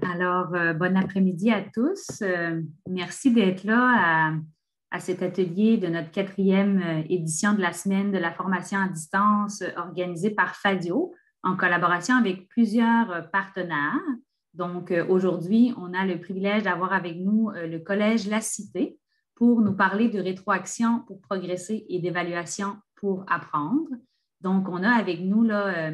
Bon après-midi à tous. Merci d'être là à cet atelier de notre quatrième édition de la semaine de la formation à distance organisée par Fadio en collaboration avec plusieurs partenaires. Donc, aujourd'hui, on a le privilège d'avoir avec nous le Collège La Cité pour nous parler de rétroaction pour progresser et d'évaluation pour apprendre. Donc, on a avec nous là,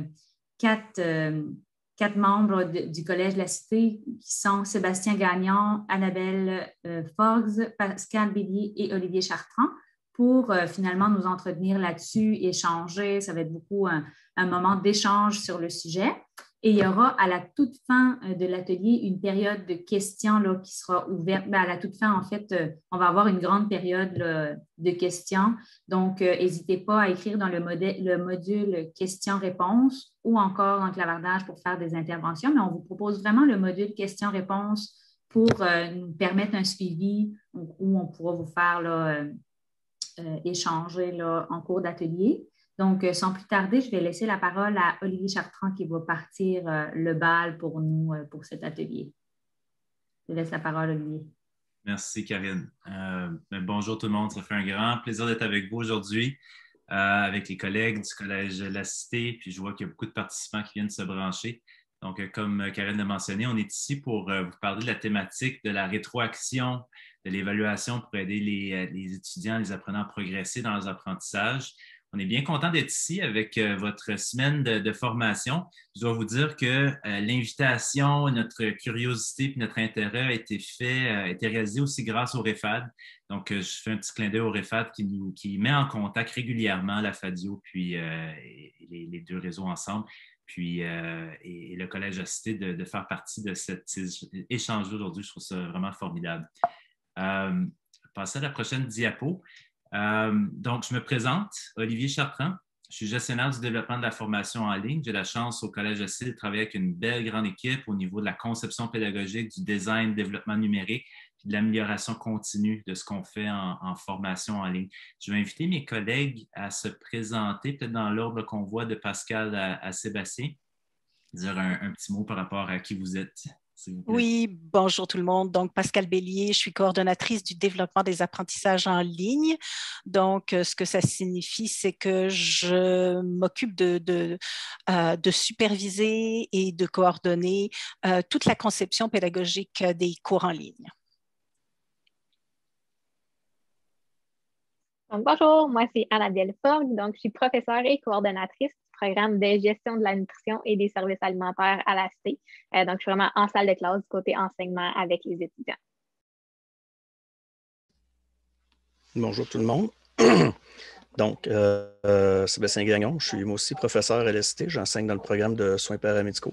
quatre membres du Collège de la Cité qui sont Sébastien Gagnon, Annabelle Forbes, Pascal Bélier et Olivier Chartrand pour finalement nous entretenir là-dessus, échanger. Ça va être beaucoup un moment d'échange sur le sujet. Et il y aura à la toute fin de l'atelier une période de questions là, qui sera ouverte. Bien, à la toute fin, en fait, on va avoir une grande période là, de questions. Donc, n'hésitez pas à écrire dans le module questions-réponses ou encore dans le clavardage pour faire des interventions. Mais on vous propose vraiment le module questions-réponses pour nous permettre un suivi où on pourra vous faire là, échanger là, en cours d'atelier. Donc, sans plus tarder, je vais laisser la parole à Olivier Chartrand qui va partir le bal pour nous pour cet atelier. Je laisse la parole, Olivier. Merci, Karine. Bonjour tout le monde. Ça fait un grand plaisir d'être avec vous aujourd'hui, avec les collègues du Collège La Cité. Puis je vois qu'il y a beaucoup de participants qui viennent se brancher. Donc, comme Karine l'a mentionné, on est ici pour vous parler de la thématique de la rétroaction, de l'évaluation pour aider les étudiants, les apprenants à progresser dans leurs apprentissages. On est bien content d'être ici avec votre semaine de formation. Je dois vous dire que l'invitation, notre curiosité et notre intérêt a été réalisé aussi grâce au REFAD. Donc, je fais un petit clin d'œil au REFAD qui met en contact régulièrement la Fadio puis les deux réseaux ensemble. Puis, et le Collège La Cité de faire partie de cet échange d'aujourd'hui. Je trouve ça vraiment formidable. Passer à la prochaine diapo. Donc, je me présente, Olivier Chartrand. Je suis gestionnaire du développement de la formation en ligne. J'ai la chance au Collège La Cité de travailler avec une belle grande équipe au niveau de la conception pédagogique, du design, développement numérique, puis de l'amélioration continue de ce qu'on fait en formation en ligne. Je vais inviter mes collègues à se présenter, peut-être dans l'ordre qu'on voit de Pascal à Sébastien, dire un petit mot par rapport à qui vous êtes. Oui, bonjour tout le monde. Donc, Pascal Bélier, je suis coordonnatrice du développement des apprentissages en ligne. Donc, ce que ça signifie, c'est que je m'occupe de superviser et de coordonner toute la conception pédagogique des cours en ligne. Donc, bonjour, moi c'est Annabelle Forbes. Donc, je suis professeure et coordonnatrice programme de gestion de la nutrition et des services alimentaires à la Cité. Donc, je suis vraiment en salle de classe du côté enseignement avec les étudiants. Bonjour tout le monde. Donc, Sébastien Gagnon, je suis moi aussi professeur à la Cité. J'enseigne dans le programme de soins paramédicaux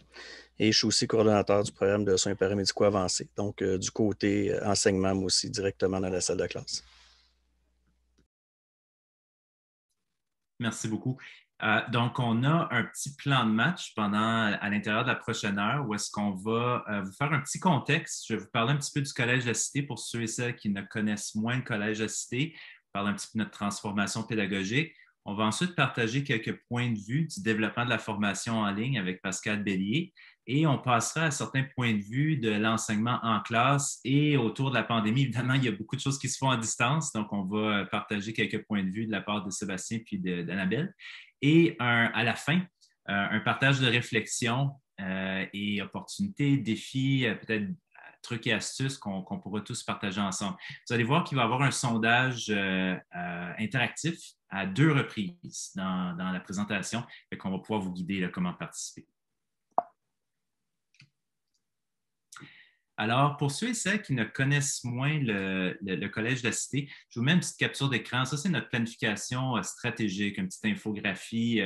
et je suis aussi coordonnateur du programme de soins paramédicaux avancés. Donc, du côté enseignement, moi aussi, directement dans la salle de classe. Merci beaucoup. Donc, on a un petit plan de match à l'intérieur de la prochaine heure où est-ce qu'on va vous faire un petit contexte. Je vais vous parler un petit peu du Collège de la Cité pour ceux et celles qui ne connaissent moins le Collège de la Cité. Parler un petit peu de notre transformation pédagogique. On va ensuite partager quelques points de vue du développement de la formation en ligne avec Pascal Bélier et on passera à certains points de vue de l'enseignement en classe et autour de la pandémie. Évidemment, il y a beaucoup de choses qui se font à distance, donc on va partager quelques points de vue de la part de Sébastien puis d'Annabelle. Et à la fin, un partage de réflexion et opportunités, défis, peut-être trucs et astuces qu'on pourra tous partager ensemble. Vous allez voir qu'il va y avoir un sondage interactif à 2 reprises dans la présentation, et qu'on va pouvoir vous guider là, comment participer. Alors, pour ceux et celles qui ne connaissent moins le Collège de la Cité, je vous mets une petite capture d'écran. Ça, c'est notre planification stratégique, une petite infographie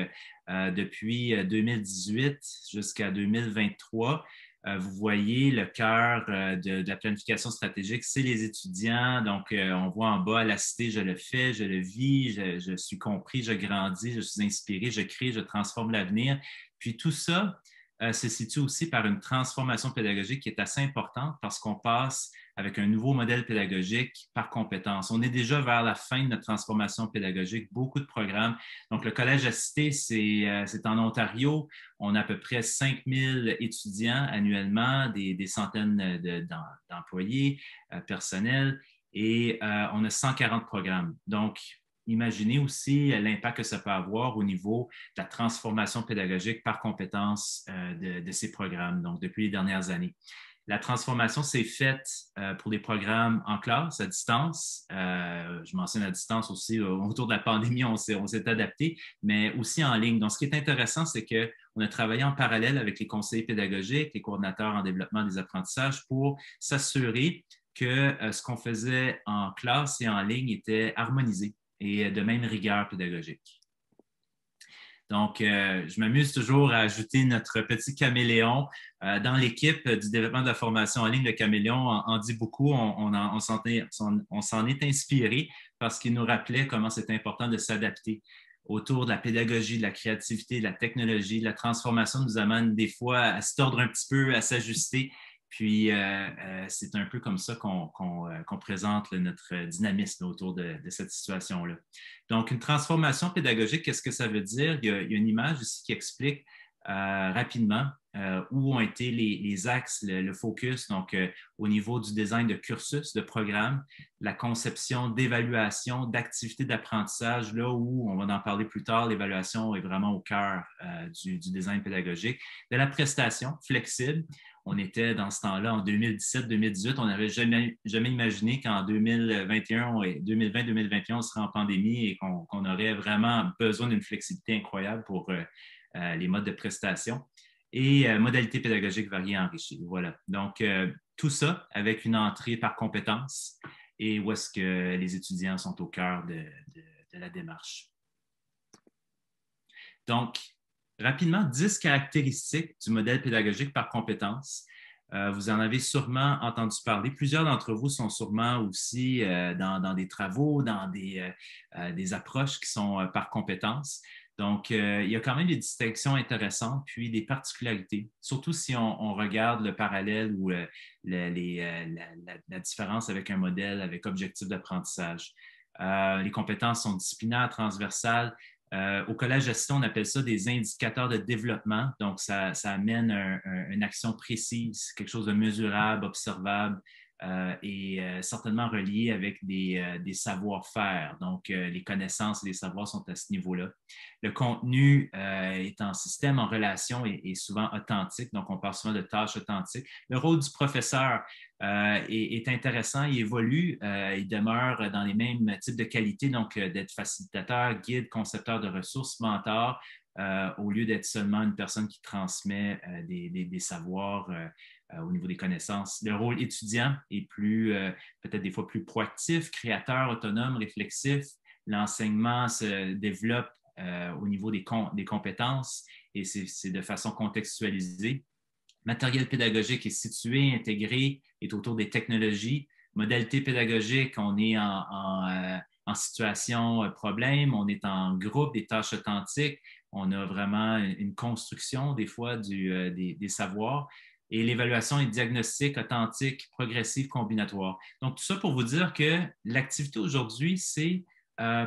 depuis 2018 jusqu'à 2023. Vous voyez le cœur de la planification stratégique, c'est les étudiants. Donc, on voit en bas, à la Cité, je le fais, je le vis, je suis compris, je grandis, je suis inspiré, je crée, je transforme l'avenir. Puis tout ça, se situe aussi par une transformation pédagogique qui est assez importante parce qu'on passe avec un nouveau modèle pédagogique par compétence. On est déjà vers la fin de notre transformation pédagogique, beaucoup de programmes. Donc, le Collège assisté, c'est en Ontario. On a à peu près 5000 étudiants annuellement, des centaines d'employés personnels et on a 140 programmes. Donc, imaginez aussi l'impact que ça peut avoir au niveau de la transformation pédagogique par compétence de ces programmes, donc depuis les dernières années. La transformation s'est faite pour des programmes en classe, à distance. Je mentionne à distance aussi, autour de la pandémie, on s'est adapté, mais aussi en ligne. Donc, ce qui est intéressant, c'est qu'on a travaillé en parallèle avec les conseillers pédagogiques, les coordinateurs en développement des apprentissages pour s'assurer que ce qu'on faisait en classe et en ligne était harmonisé et de même rigueur pédagogique. Donc, je m'amuse toujours à ajouter notre petit caméléon dans l'équipe du développement de la formation en ligne. Le caméléon en dit beaucoup. On s'en est inspiré parce qu'il nous rappelait comment c'est important de s'adapter autour de la pédagogie, de la créativité, de la technologie. La transformation nous amène des fois à se tordre un petit peu, à s'ajuster. Puis, c'est un peu comme ça qu'on présente notre dynamisme autour de cette situation-là. Donc, une transformation pédagogique, qu'est-ce que ça veut dire? Il y a une image ici qui explique rapidement où ont été les axes, le focus, donc au niveau du design de cursus, de programme, la conception d'évaluation, d'activités d'apprentissage, là où, on va en parler plus tard, l'évaluation est vraiment au cœur du design pédagogique, de la prestation flexible. On était dans ce temps-là, en 2017-2018, on n'avait jamais imaginé qu'en 2021 et 2020-2021, on serait en pandémie et qu'on aurait vraiment besoin d'une flexibilité incroyable pour les modes de prestation et modalités pédagogiques variées et enrichies. Voilà. Donc, tout ça avec une entrée par compétence et où est-ce que les étudiants sont au cœur de la démarche. Donc, rapidement, 10 caractéristiques du modèle pédagogique par compétence. Vous en avez sûrement entendu parler. Plusieurs d'entre vous sont sûrement aussi dans des travaux, dans des approches qui sont par compétence. Donc, il y a quand même des distinctions intéressantes, puis des particularités, surtout si on regarde le parallèle ou la différence avec un modèle avec objectif d'apprentissage. Les compétences sont disciplinaires, transversales. Au Collège assisté, on appelle ça des indicateurs de développement. Donc, ça amène une action précise, quelque chose de mesurable, observable et certainement relié avec des savoir-faire. Donc, les connaissances et les savoirs sont à ce niveau-là. Le contenu est en système, en relation et souvent authentique. Donc, on parle souvent de tâches authentiques. Le rôle du professeur est intéressant, il évolue, il demeure dans les mêmes types de qualités, donc d'être facilitateur, guide, concepteur de ressources, mentor, au lieu d'être seulement une personne qui transmet des savoirs au niveau des connaissances. Le rôle étudiant est peut-être des fois plus proactif, créateur, autonome, réflexif. L'enseignement se développe au niveau des compétences et c'est de façon contextualisée. Matériel pédagogique est situé, intégré, est autour des technologies. Modalité pédagogique, on est en situation problème, on est en groupe, des tâches authentiques, on a vraiment une construction des fois des savoirs. Et l'évaluation est diagnostique, authentique, progressive, combinatoire. Donc, tout ça pour vous dire que l'activité aujourd'hui, c'est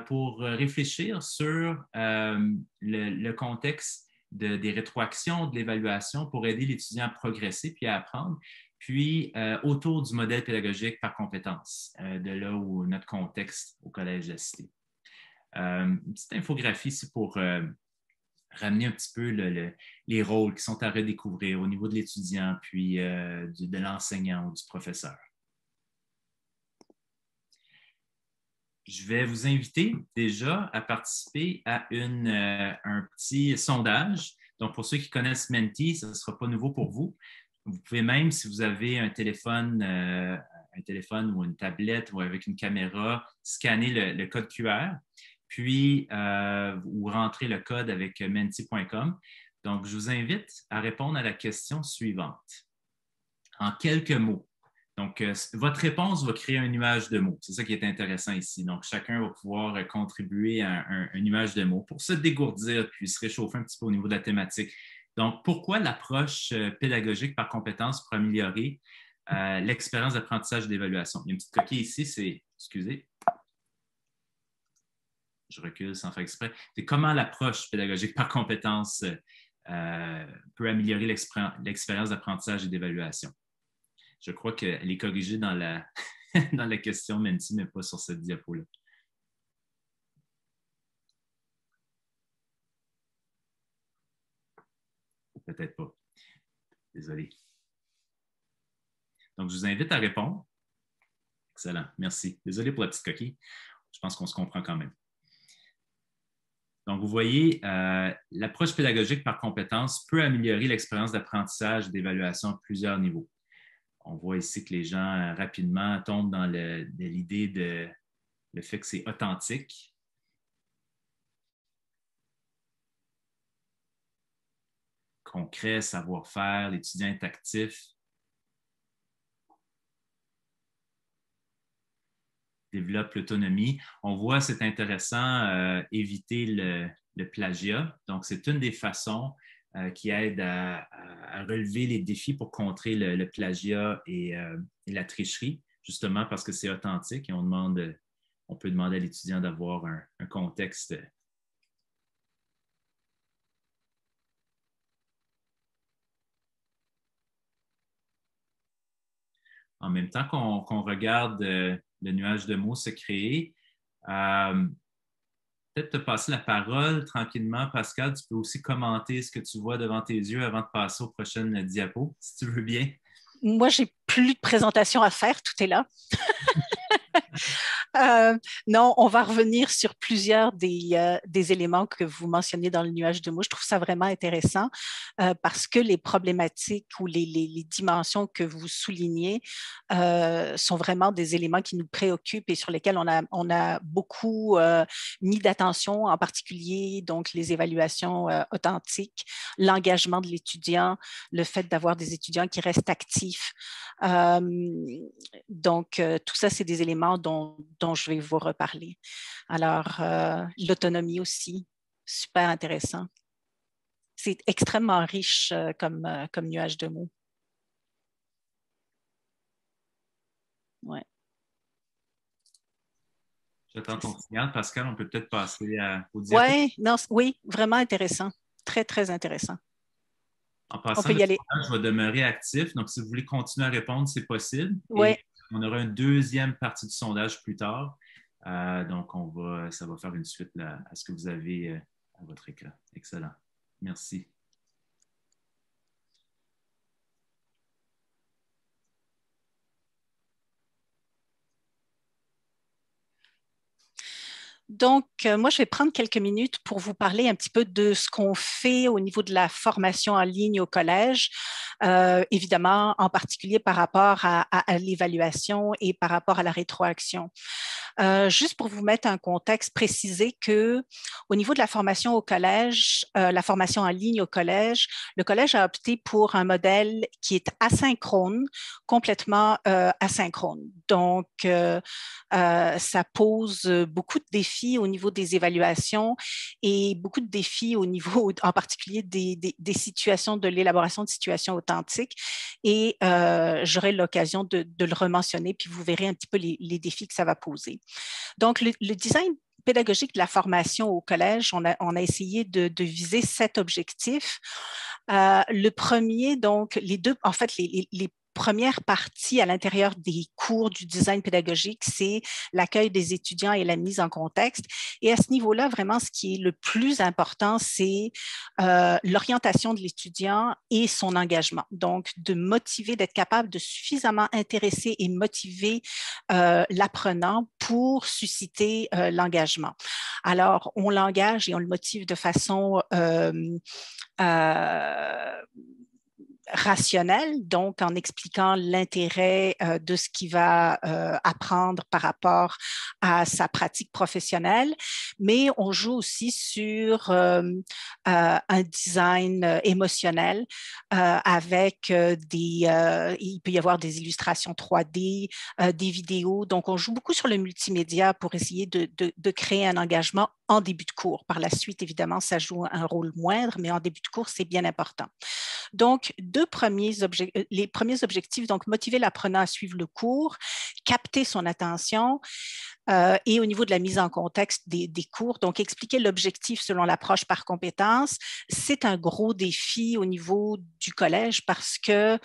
pour réfléchir sur le contexte des rétroactions, de l'évaluation pour aider l'étudiant à progresser puis à apprendre, puis autour du modèle pédagogique par compétence, de là où notre contexte au Collège de la Cité. Une petite infographie ici pour ramener un petit peu les rôles qui sont à redécouvrir au niveau de l'étudiant puis de l'enseignant ou du professeur. Je vais vous inviter déjà à participer à un petit sondage. Donc, pour ceux qui connaissent Menti, ce ne sera pas nouveau pour vous. Vous pouvez même, si vous avez un téléphone ou une tablette ou avec une caméra, scanner le code QR, puis ou rentrer le code avec menti.com. Donc, je vous invite à répondre à la question suivante. En quelques mots. Donc, votre réponse va créer une image de mots. C'est ça qui est intéressant ici. Donc, chacun va pouvoir contribuer à une image de mots pour se dégourdir puis se réchauffer un petit peu au niveau de la thématique. Donc, pourquoi l'approche pédagogique par compétences pour améliorer l'expérience d'apprentissage et d'évaluation? Il y a une petite coquille ici, excusez, je recule sans faire exprès, c'est comment l'approche pédagogique par compétences peut améliorer l'expérience d'apprentissage et d'évaluation. Je crois qu'elle est corrigée dans la, dans la question Menti, mais pas sur cette diapo-là. Peut-être pas. Désolé. Donc, je vous invite à répondre. Excellent, merci. Désolé pour la petite coquille. Je pense qu'on se comprend quand même. Donc, vous voyez, l'approche pédagogique par compétences peut améliorer l'expérience d'apprentissage et d'évaluation à plusieurs niveaux. On voit ici que les gens rapidement tombent dans l'idée de le fait que c'est authentique. Concret, savoir-faire, l'étudiant est actif. Développe l'autonomie. On voit, c'est intéressant, éviter le plagiat. Donc, c'est une des façons qui aide à relever les défis pour contrer le plagiat et la tricherie, justement parce que c'est authentique et on peut demander à l'étudiant d'avoir un contexte. En même temps qu'on regarde le nuage de mots se créer, peut-être te passer la parole tranquillement. Pascal, tu peux aussi commenter ce que tu vois devant tes yeux avant de passer aux prochaines diapos, si tu veux bien. Moi, j'ai plus de présentation à faire, tout est là. Non, on va revenir sur plusieurs des éléments que vous mentionnez dans le nuage de mots. Je trouve ça vraiment intéressant parce que les problématiques ou les dimensions que vous soulignez sont vraiment des éléments qui nous préoccupent et sur lesquels on a beaucoup mis d'attention, en particulier donc les évaluations authentiques, l'engagement de l'étudiant, le fait d'avoir des étudiants qui restent actifs. Donc, tout ça, c'est des éléments dont je vais vous reparler. Alors, l'autonomie aussi, super intéressant. C'est extrêmement riche comme nuage de mots. Ouais. J'attends ton signal. Pascal, on peut peut-être passer au diapo. Oui, vraiment intéressant. Très, très intéressant. En passant, le sondage va demeurer actif. Donc, si vous voulez continuer à répondre, c'est possible. Oui. Et on aura une deuxième partie du sondage plus tard. Donc, ça va faire une suite là, à ce que vous avez à votre écran. Excellent. Merci. Donc, moi, je vais prendre quelques minutes pour vous parler un petit peu de ce qu'on fait au niveau de la formation en ligne au collège, évidemment, en particulier par rapport à l'évaluation et par rapport à la rétroaction. Juste pour vous mettre un contexte, préciser qu'au niveau de la formation au collège, la formation en ligne au collège, le collège a opté pour un modèle qui est asynchrone, complètement asynchrone. Donc, ça pose beaucoup de défis au niveau des évaluations et beaucoup de défis au niveau, en particulier, des situations, de l'élaboration de situations authentiques. Et j'aurai l'occasion de le rementionner, puis vous verrez un petit peu les défis que ça va poser. Donc, le design pédagogique de la formation au collège, on a essayé de viser 7 objectifs. Le premier, donc, les première partie à l'intérieur des cours du design pédagogique, c'est l'accueil des étudiants et la mise en contexte. Et à ce niveau-là, vraiment, ce qui est le plus important, c'est l'orientation de l'étudiant et son engagement. Donc, de motiver, d'être capable de suffisamment intéresser et motiver l'apprenant pour susciter l'engagement. Alors, on l'engage et on le motive de façon rationnel, donc en expliquant l'intérêt de ce qu'il va apprendre par rapport à sa pratique professionnelle, mais on joue aussi sur un design émotionnel avec il peut y avoir des illustrations 3D, des vidéos, donc on joue beaucoup sur le multimédia pour essayer de créer un engagement en début de cours. Par la suite, évidemment, ça joue un rôle moindre, mais en début de cours, c'est bien important. Donc, les premiers objectifs, donc motiver l'apprenant à suivre le cours, capter son attention, et au niveau de la mise en contexte des cours, donc expliquer l'objectif selon l'approche par compétence, c'est un gros défi au niveau du collège parce que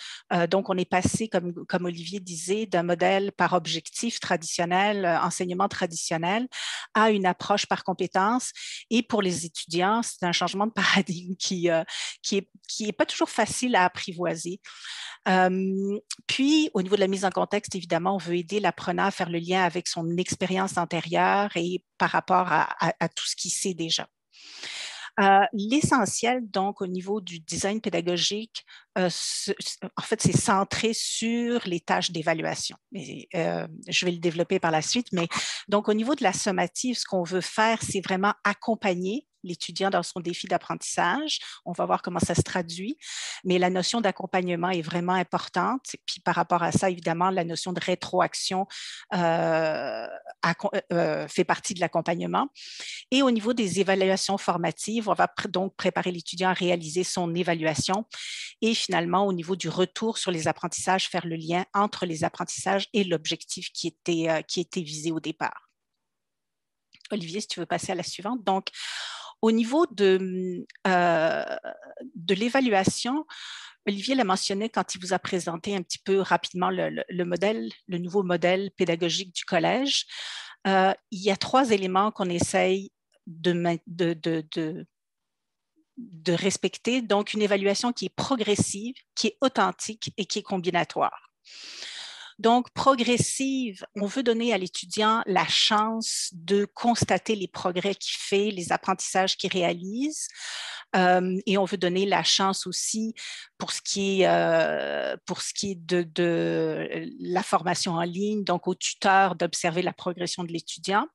donc on est passé, comme Olivier disait, d'un modèle par objectif traditionnel, enseignement traditionnel, à une approche par compétence. Et pour les étudiants, c'est un changement de paradigme qui est pas toujours facile à apprivoiser. Puis, au niveau de la mise en contexte, évidemment, on veut aider l'apprenant à faire le lien avec son expérience antérieure et par rapport à tout ce qu'il sait déjà. L'essentiel, donc, au niveau du design pédagogique, en fait, c'est centré sur les tâches d'évaluation. Je vais le développer par la suite, mais donc, au niveau de la sommative, ce qu'on veut faire, c'est vraiment accompagner l'étudiant dans son défi d'apprentissage. On va voir comment ça se traduit, mais la notion d'accompagnement est vraiment importante. Puis par rapport à ça, évidemment, la notion de rétroaction fait partie de l'accompagnement. Et au niveau des évaluations formatives, on va donc préparer l'étudiant à réaliser son évaluation. Et finalement, au niveau du retour sur les apprentissages, faire le lien entre les apprentissages et l'objectif qui était visé au départ. Olivier, si tu veux passer à la suivante. Donc, au niveau de l'évaluation, Olivier l'a mentionné quand il vous a présenté un petit peu rapidement le nouveau modèle pédagogique du collège. Il y a 3 éléments qu'on essaye de respecter. Donc, une évaluation qui est progressive, qui est authentique et qui est combinatoire. Donc, progressive, on veut donner à l'étudiant la chance de constater les progrès qu'il fait, les apprentissages qu'il réalise. Et on veut donner la chance aussi pour ce qui est de la formation en ligne, donc au tuteur d'observer la progression de l'étudiant.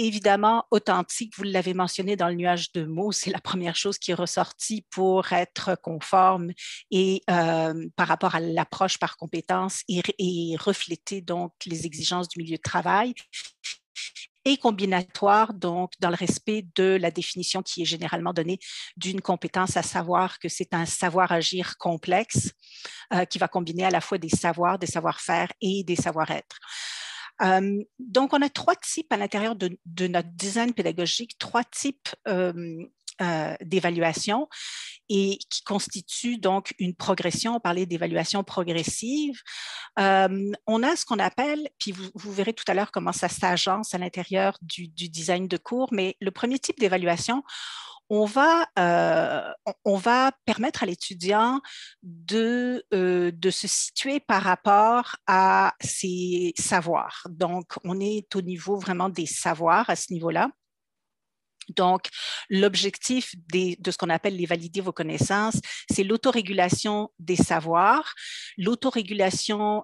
Évidemment, authentique, vous l'avez mentionné dans le nuage de mots, c'est la première chose qui est ressortie pour être conforme et par rapport à l'approche par compétence et refléter donc les exigences du milieu de travail. Et combinatoire, donc dans le respect de la définition qui est généralement donnée d'une compétence, à savoir que c'est un savoir-agir complexe qui va combiner à la fois des savoirs, des savoir-faire et des savoir-être. Donc, on a 3 types à l'intérieur de notre design pédagogique, 3 types d'évaluation et qui constituent donc une progression. On parlait d'évaluation progressive. On a ce qu'on appelle, puis vous verrez tout à l'heure comment ça s'agence à l'intérieur du design de cours, mais le premier type d'évaluation, on va permettre à l'étudiant de se situer par rapport à ses savoirs. Donc, on est au niveau vraiment des savoirs à ce niveau-là. Donc, l'objectif de ce qu'on appelle les valider vos connaissances, c'est l'autorégulation des savoirs, l'auto-évaluation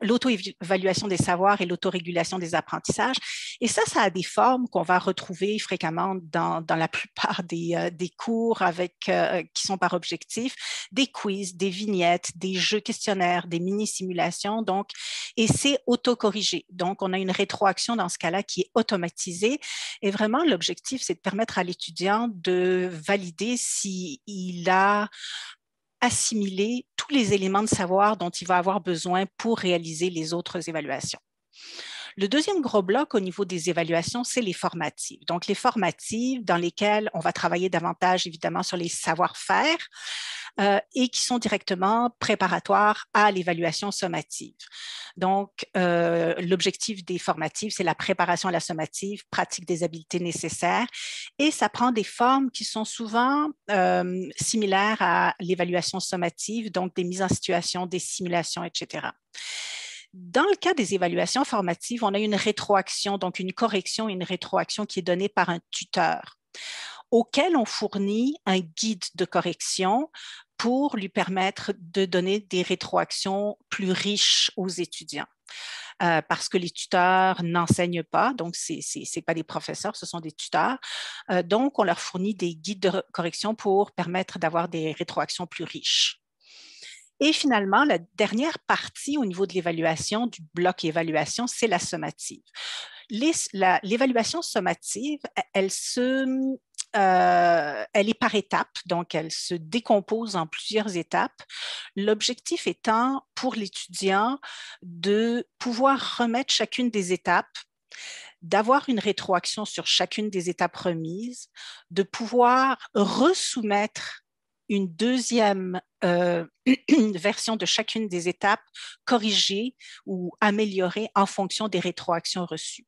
des savoirs et l'autorégulation des apprentissages. Et ça a des formes qu'on va retrouver fréquemment dans la plupart des cours qui sont par objectif, des quiz, des vignettes, des jeux questionnaires, des mini-simulations. Donc, et c'est autocorrigé. Donc, on a une rétroaction dans ce cas-là qui est automatisée. Et vraiment, l'objectif, c'est de permettre à l'étudiant de valider s'il a assimilé tous les éléments de savoir dont il va avoir besoin pour réaliser les autres évaluations. Le deuxième gros bloc au niveau des évaluations, c'est les formatives. Donc, les formatives dans lesquelles on va travailler davantage, évidemment, sur les savoir-faire et qui sont directement préparatoires à l'évaluation sommative. Donc, l'objectif des formatives, c'est la préparation à la sommative, pratique des habiletés nécessaires et ça prend des formes qui sont souvent similaires à l'évaluation sommative, donc des mises en situation, des simulations, etc. Dans le cas des évaluations formatives, on a une rétroaction, donc une correction et une rétroaction qui est donnée par un tuteur, auquel on fournit un guide de correction pour lui permettre de donner des rétroactions plus riches aux étudiants. Parce que les tuteurs n'enseignent pas, donc ce n'est pas des professeurs, ce sont des tuteurs. Donc, on leur fournit des guides de correction pour permettre d'avoir des rétroactions plus riches. Et finalement, la dernière partie au niveau de l'évaluation, du bloc évaluation, c'est la sommative. L'évaluation sommative, elle est par étapes, donc elle se décompose en plusieurs étapes. L'objectif étant pour l'étudiant de pouvoir remettre chacune des étapes, d'avoir une rétroaction sur chacune des étapes remises, de pouvoir resoumettre une deuxième version de chacune des étapes corrigée ou améliorée en fonction des rétroactions reçues.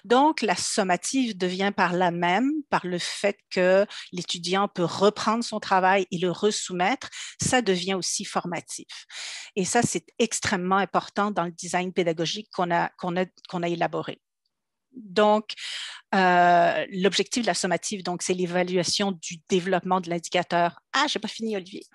Donc, la sommative devient par là même, par le fait que l'étudiant peut reprendre son travail et le resoumettre, ça devient aussi formatif. Et ça, c'est extrêmement important dans le design pédagogique qu'on a élaboré. Donc, l'objectif de la sommative, donc, c'est l'évaluation du développement de l'indicateur. Ah, je n'ai pas fini, Olivier.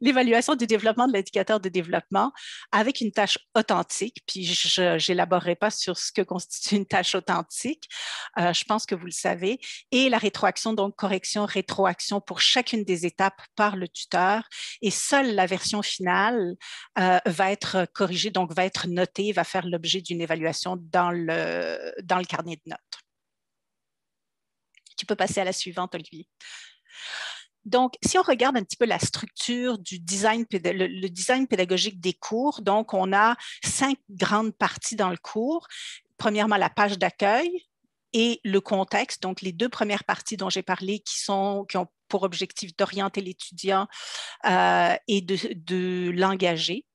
L'évaluation du développement de l'indicateur de développement avec une tâche authentique, puis je n'élaborerai pas sur ce que constitue une tâche authentique, je pense que vous le savez, et la rétroaction, donc correction, rétroaction pour chacune des étapes par le tuteur, et seule la version finale va être corrigée, donc va être notée, va faire l'objet d'une évaluation dans le carnet de notes. Tu peux passer à la suivante, Olivier. Donc, si on regarde un petit peu la structure du design, le design pédagogique des cours, donc on a 5 grandes parties dans le cours. Premièrement, la page d'accueil et le contexte, donc les 2 premières parties dont j'ai parlé qui ont pour objectif d'orienter l'étudiant et de l'engager.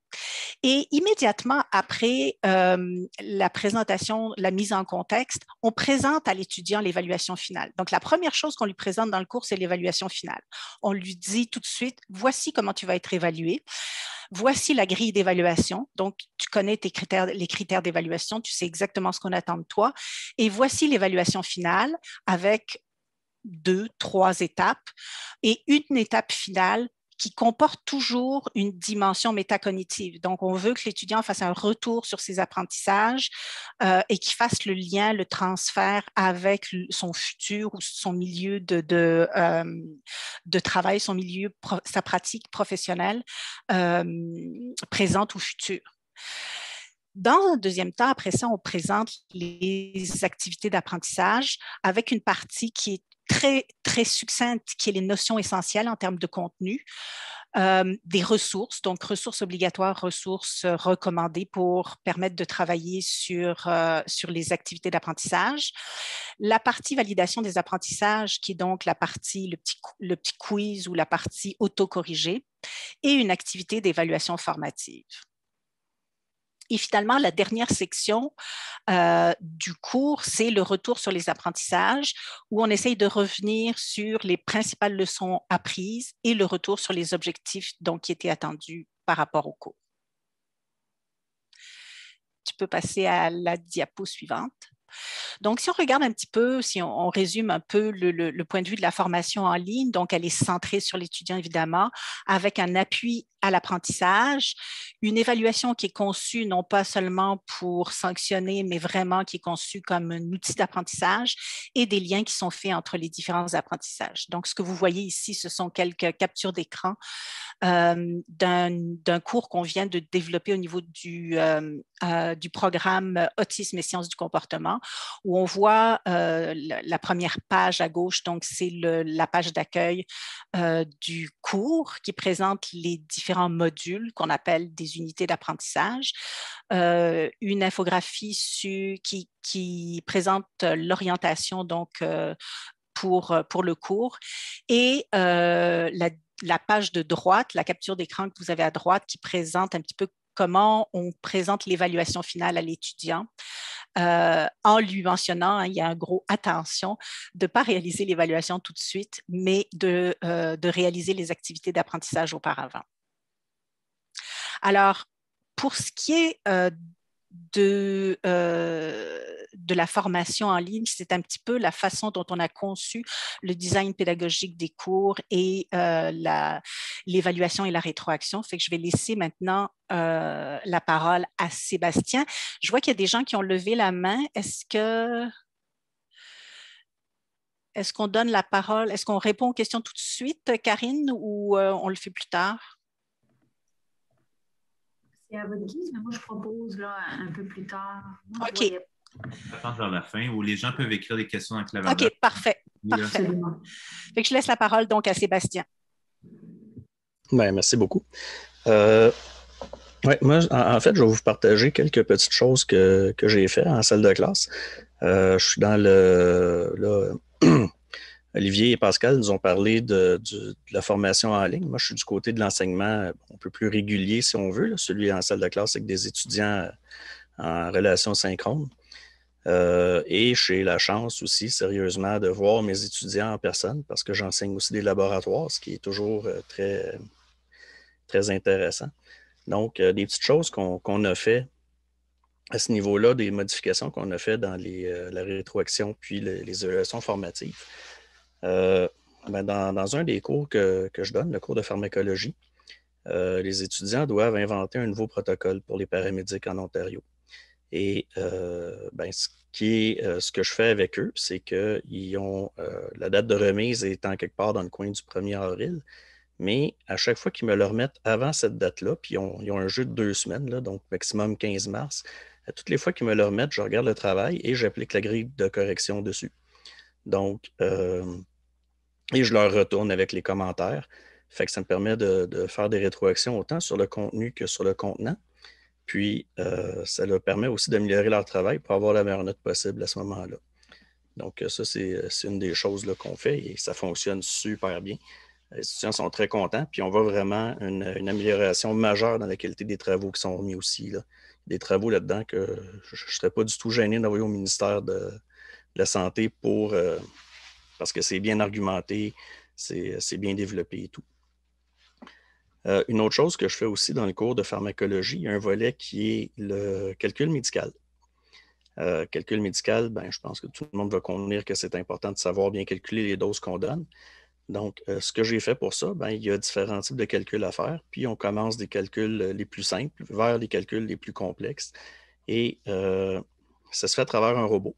Et immédiatement après la présentation, la mise en contexte, on présente à l'étudiant l'évaluation finale. Donc, la première chose qu'on lui présente dans le cours, c'est l'évaluation finale. On lui dit tout de suite, voici comment tu vas être évalué. Voici la grille d'évaluation. Donc, tu connais les critères d'évaluation, tu sais exactement ce qu'on attend de toi. Et voici l'évaluation finale avec 2, 3 étapes et une étape finale qui comporte toujours une dimension métacognitive. Donc, on veut que l'étudiant fasse un retour sur ses apprentissages et qu'il fasse le lien, le transfert avec son futur ou son milieu de travail, son milieu, sa pratique professionnelle présente ou future. Dans un deuxième temps, après ça, on présente les activités d'apprentissage avec une partie qui est très, très succincte, qui est les notions essentielles en termes de contenu, des ressources, donc ressources obligatoires, ressources recommandées pour permettre de travailler sur les activités d'apprentissage. La partie validation des apprentissages, qui est donc la partie, le petit quiz ou la partie autocorrigée, et une activité d'évaluation formative. Et finalement, la dernière section du cours, c'est le retour sur les apprentissages, où on essaye de revenir sur les principales leçons apprises et le retour sur les objectifs qui étaient attendus par rapport au cours. Tu peux passer à la diapo suivante. Donc, si on regarde un petit peu, si on résume un peu le point de vue de la formation en ligne, donc elle est centrée sur l'étudiant évidemment, avec un appui à l'apprentissage, une évaluation qui est conçue non pas seulement pour sanctionner, mais vraiment qui est conçue comme un outil d'apprentissage et des liens qui sont faits entre les différents apprentissages. Donc, ce que vous voyez ici, ce sont quelques captures d'écran d'un cours qu'on vient de développer au niveau du programme Autisme et sciences du comportement, où on voit la première page à gauche, donc c'est la page d'accueil du cours qui présente les différents modules qu'on appelle des unités d'apprentissage, une infographie qui présente l'orientation donc pour le cours et la page de droite, la capture d'écran que vous avez à droite qui présente un petit peu comment on présente l'évaluation finale à l'étudiant en lui mentionnant, il y a un gros attention de ne pas réaliser l'évaluation tout de suite, mais de réaliser les activités d'apprentissage auparavant. Alors, pour ce qui est de la formation en ligne, c'est un petit peu la façon dont on a conçu le design pédagogique des cours et l'évaluation et la rétroaction. Fait que je vais laisser maintenant la parole à Sébastien. Je vois qu'il y a des gens qui ont levé la main. Est-ce qu'on donne la parole? Est-ce qu'on répond aux questions tout de suite, Karine, ou on le fait plus tard? C'est à votre guise, mais moi, je propose là, un peu plus tard. Moi, OK. Attendre vers la fin où les gens peuvent écrire des questions dans le clavardage. OK, parfait. Parfait. Absolument. Fait que je laisse la parole donc à Sébastien. Bien, merci beaucoup. Ouais, moi, en fait, je vais vous partager quelques petites choses que j'ai faites en salle de classe. Je suis dans Olivier et Pascal nous ont parlé de la formation en ligne. Moi, je suis du côté de l'enseignement un peu plus régulier, si on veut, là, celui en salle de classe avec des étudiants en relation synchrone. Et j'ai la chance aussi, sérieusement, de voir mes étudiants en personne parce que j'enseigne aussi des laboratoires, ce qui est toujours très, très intéressant. Donc, des petites choses qu'on a fait à ce niveau-là, des modifications qu'on a fait dans la rétroaction puis les évaluations formatives. Dans un des cours que je donne, le cours de pharmacologie, les étudiants doivent inventer un nouveau protocole pour les paramédics en Ontario. Et ce que je fais avec eux, c'est qu'ils ont la date de remise étant quelque part dans le coin du 1er avril, mais à chaque fois qu'ils me le remettent avant cette date-là, puis ils ont un jeu de 2 semaines, là, donc maximum 15 mars, à toutes les fois qu'ils me le remettent, je regarde le travail et j'applique la grille de correction dessus. Donc, et je leur retourne avec les commentaires. Fait que ça me permet de faire des rétroactions autant sur le contenu que sur le contenant. Puis, ça leur permet aussi d'améliorer leur travail pour avoir la meilleure note possible à ce moment-là. Donc, ça, c'est une des choses là, qu'on fait et ça fonctionne super bien. Les étudiants sont très contents, puis on voit vraiment une amélioration majeure dans la qualité des travaux qui sont remis aussi. Là. Des travaux là-dedans que je ne serais pas du tout gêné d'envoyer au ministère de la Santé parce que c'est bien argumenté, c'est bien développé et tout. Une autre chose que je fais aussi dans le cours de pharmacologie, il y a un volet qui est le calcul médical. Calcul médical, je pense que tout le monde va convenir que c'est important de savoir bien calculer les doses qu'on donne. Donc, ce que j'ai fait pour ça, il y a différents types de calculs à faire. Puis, on commence des calculs les plus simples vers les calculs les plus complexes. Et ça se fait à travers un robot.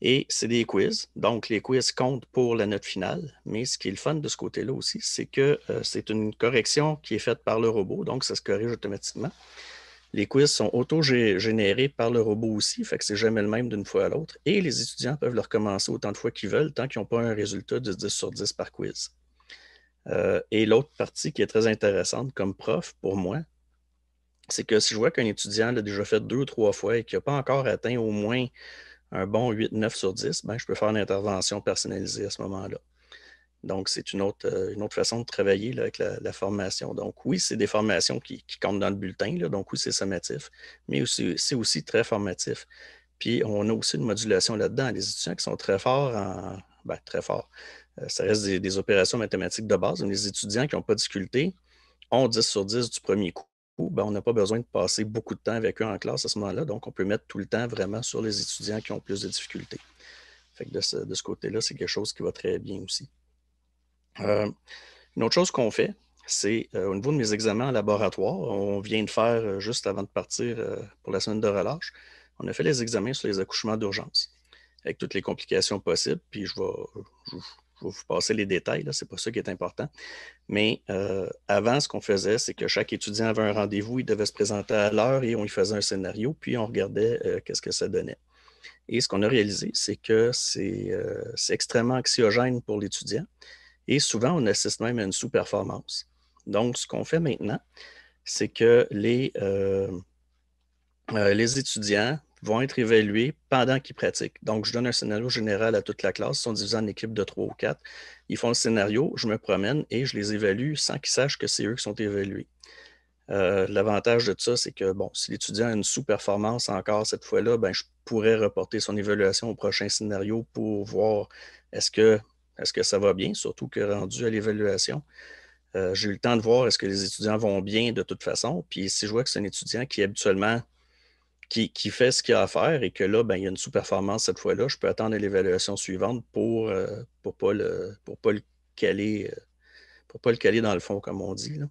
Et c'est des quiz. Donc, les quiz comptent pour la note finale. Mais ce qui est le fun de ce côté-là aussi, c'est que c'est une correction qui est faite par le robot. Donc, ça se corrige automatiquement. Les quiz sont auto-générés par le robot aussi, fait que c'est jamais le même d'une fois à l'autre. Et les étudiants peuvent le recommencer autant de fois qu'ils veulent, tant qu'ils n'ont pas un résultat de 10 sur 10 par quiz. Et l'autre partie qui est très intéressante comme prof pour moi, c'est que si je vois qu'un étudiant l'a déjà fait 2 ou 3 fois et qu'il n'a pas encore atteint au moins un bon 8-9 sur 10, je peux faire une intervention personnalisée à ce moment-là. Donc, c'est une autre façon de travailler là, avec la formation. Donc, oui, c'est des formations qui comptent dans le bulletin. Là, donc, oui, c'est sommatif, mais c'est aussi très formatif. Puis, on a aussi une modulation là-dedans. Les étudiants qui sont très forts très forts. Ça reste des opérations mathématiques de base. Mais les étudiants qui n'ont pas de difficulté ont 10 sur 10 du premier coup. On n'a pas besoin de passer beaucoup de temps avec eux en classe à ce moment-là. Donc, on peut mettre tout le temps vraiment sur les étudiants qui ont plus de difficultés. Fait que de ce côté-là, c'est quelque chose qui va très bien aussi. Une autre chose qu'on fait, c'est au niveau de mes examens en laboratoire, on vient de faire juste avant de partir pour la semaine de relâche, on a fait les examens sur les accouchements d'urgence avec toutes les complications possibles, puis je vais vous passer les détails, ce n'est pas ça qui est important. Mais avant, ce qu'on faisait, c'est que chaque étudiant avait un rendez-vous, il devait se présenter à l'heure et on y faisait un scénario, puis on regardait qu'est-ce que ça donnait. Et ce qu'on a réalisé, c'est que c'est extrêmement anxiogène pour l'étudiant. Et souvent, on assiste même à une sous-performance. Donc, ce qu'on fait maintenant, c'est que les étudiants vont être évalués pendant qu'ils pratiquent. Donc, je donne un scénario général à toute la classe. Ils sont divisés en équipes de 3 ou 4. Ils font le scénario, je me promène et je les évalue sans qu'ils sachent que c'est eux qui sont évalués. L'avantage de ça, c'est que, si l'étudiant a une sous-performance encore cette fois-là, je pourrais reporter son évaluation au prochain scénario pour voir est-ce que ça va bien, surtout que rendu à l'évaluation. J'ai eu le temps de voir est-ce que les étudiants vont bien de toute façon. Puis si je vois que c'est un étudiant qui habituellement qui fait ce qu'il a à faire et que là, il y a une sous-performance cette fois-là, je peux attendre l'évaluation suivante pour pas le caler, dans le fond, comme on dit. Là.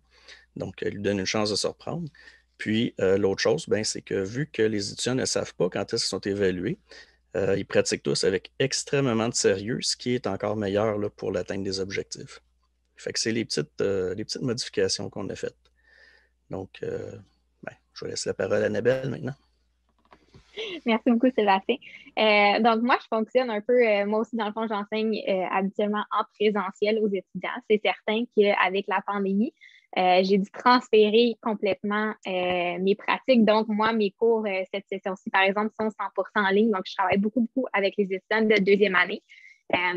Donc, lui donne une chance de se reprendre. Puis, l'autre chose, c'est que vu que les étudiants ne savent pas quand est-ce qu'ils sont évalués, ils pratiquent tous avec extrêmement de sérieux, ce qui est encore meilleur là, pour l'atteinte des objectifs. Fait que c'est les petites modifications qu'on a faites. Donc, Je vais laisser la parole à Annabelle maintenant. Merci beaucoup, Sébastien. Donc, moi, je fonctionne un peu, moi aussi, dans le fond, j'enseigne habituellement en présentiel aux étudiants. C'est certain qu'avec la pandémie, j'ai dû transférer complètement mes pratiques. Donc, moi, mes cours cette session-ci, par exemple, sont 100% en ligne. Donc, je travaille beaucoup avec les étudiants de deuxième année.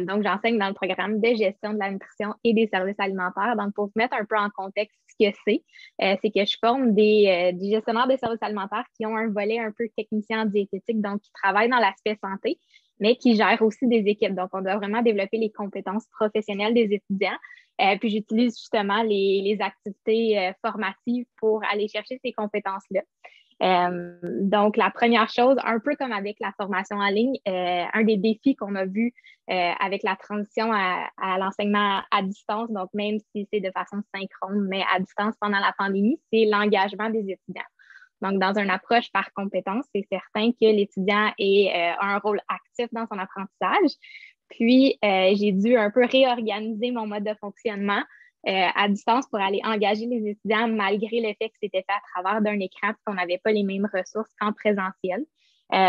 Donc, j'enseigne dans le programme de gestion de la nutrition et des services alimentaires. Donc, pour vous mettre un peu en contexte ce que c'est que je forme des gestionnaires de services alimentaires qui ont un volet un peu technicien en diététique, donc qui travaillent dans l'aspect santé, mais qui gèrent aussi des équipes. Donc, on doit vraiment développer les compétences professionnelles des étudiants. Puis, j'utilise justement les activités formatives pour aller chercher ces compétences-là. Donc, la première chose, un peu comme avec la formation en ligne, un des défis qu'on a vu avec la transition à l'enseignement à distance, donc même si c'est de façon synchrone, mais à distance pendant la pandémie, c'est l'engagement des étudiants. Donc, dans une approche par compétence, c'est certain que l'étudiant a un rôle actif dans son apprentissage. Puis, j'ai dû un peu réorganiser mon mode de fonctionnement à distance pour aller engager les étudiants malgré le fait que c'était fait à travers d'un écran et qu'on n'avait pas les mêmes ressources qu'en présentiel.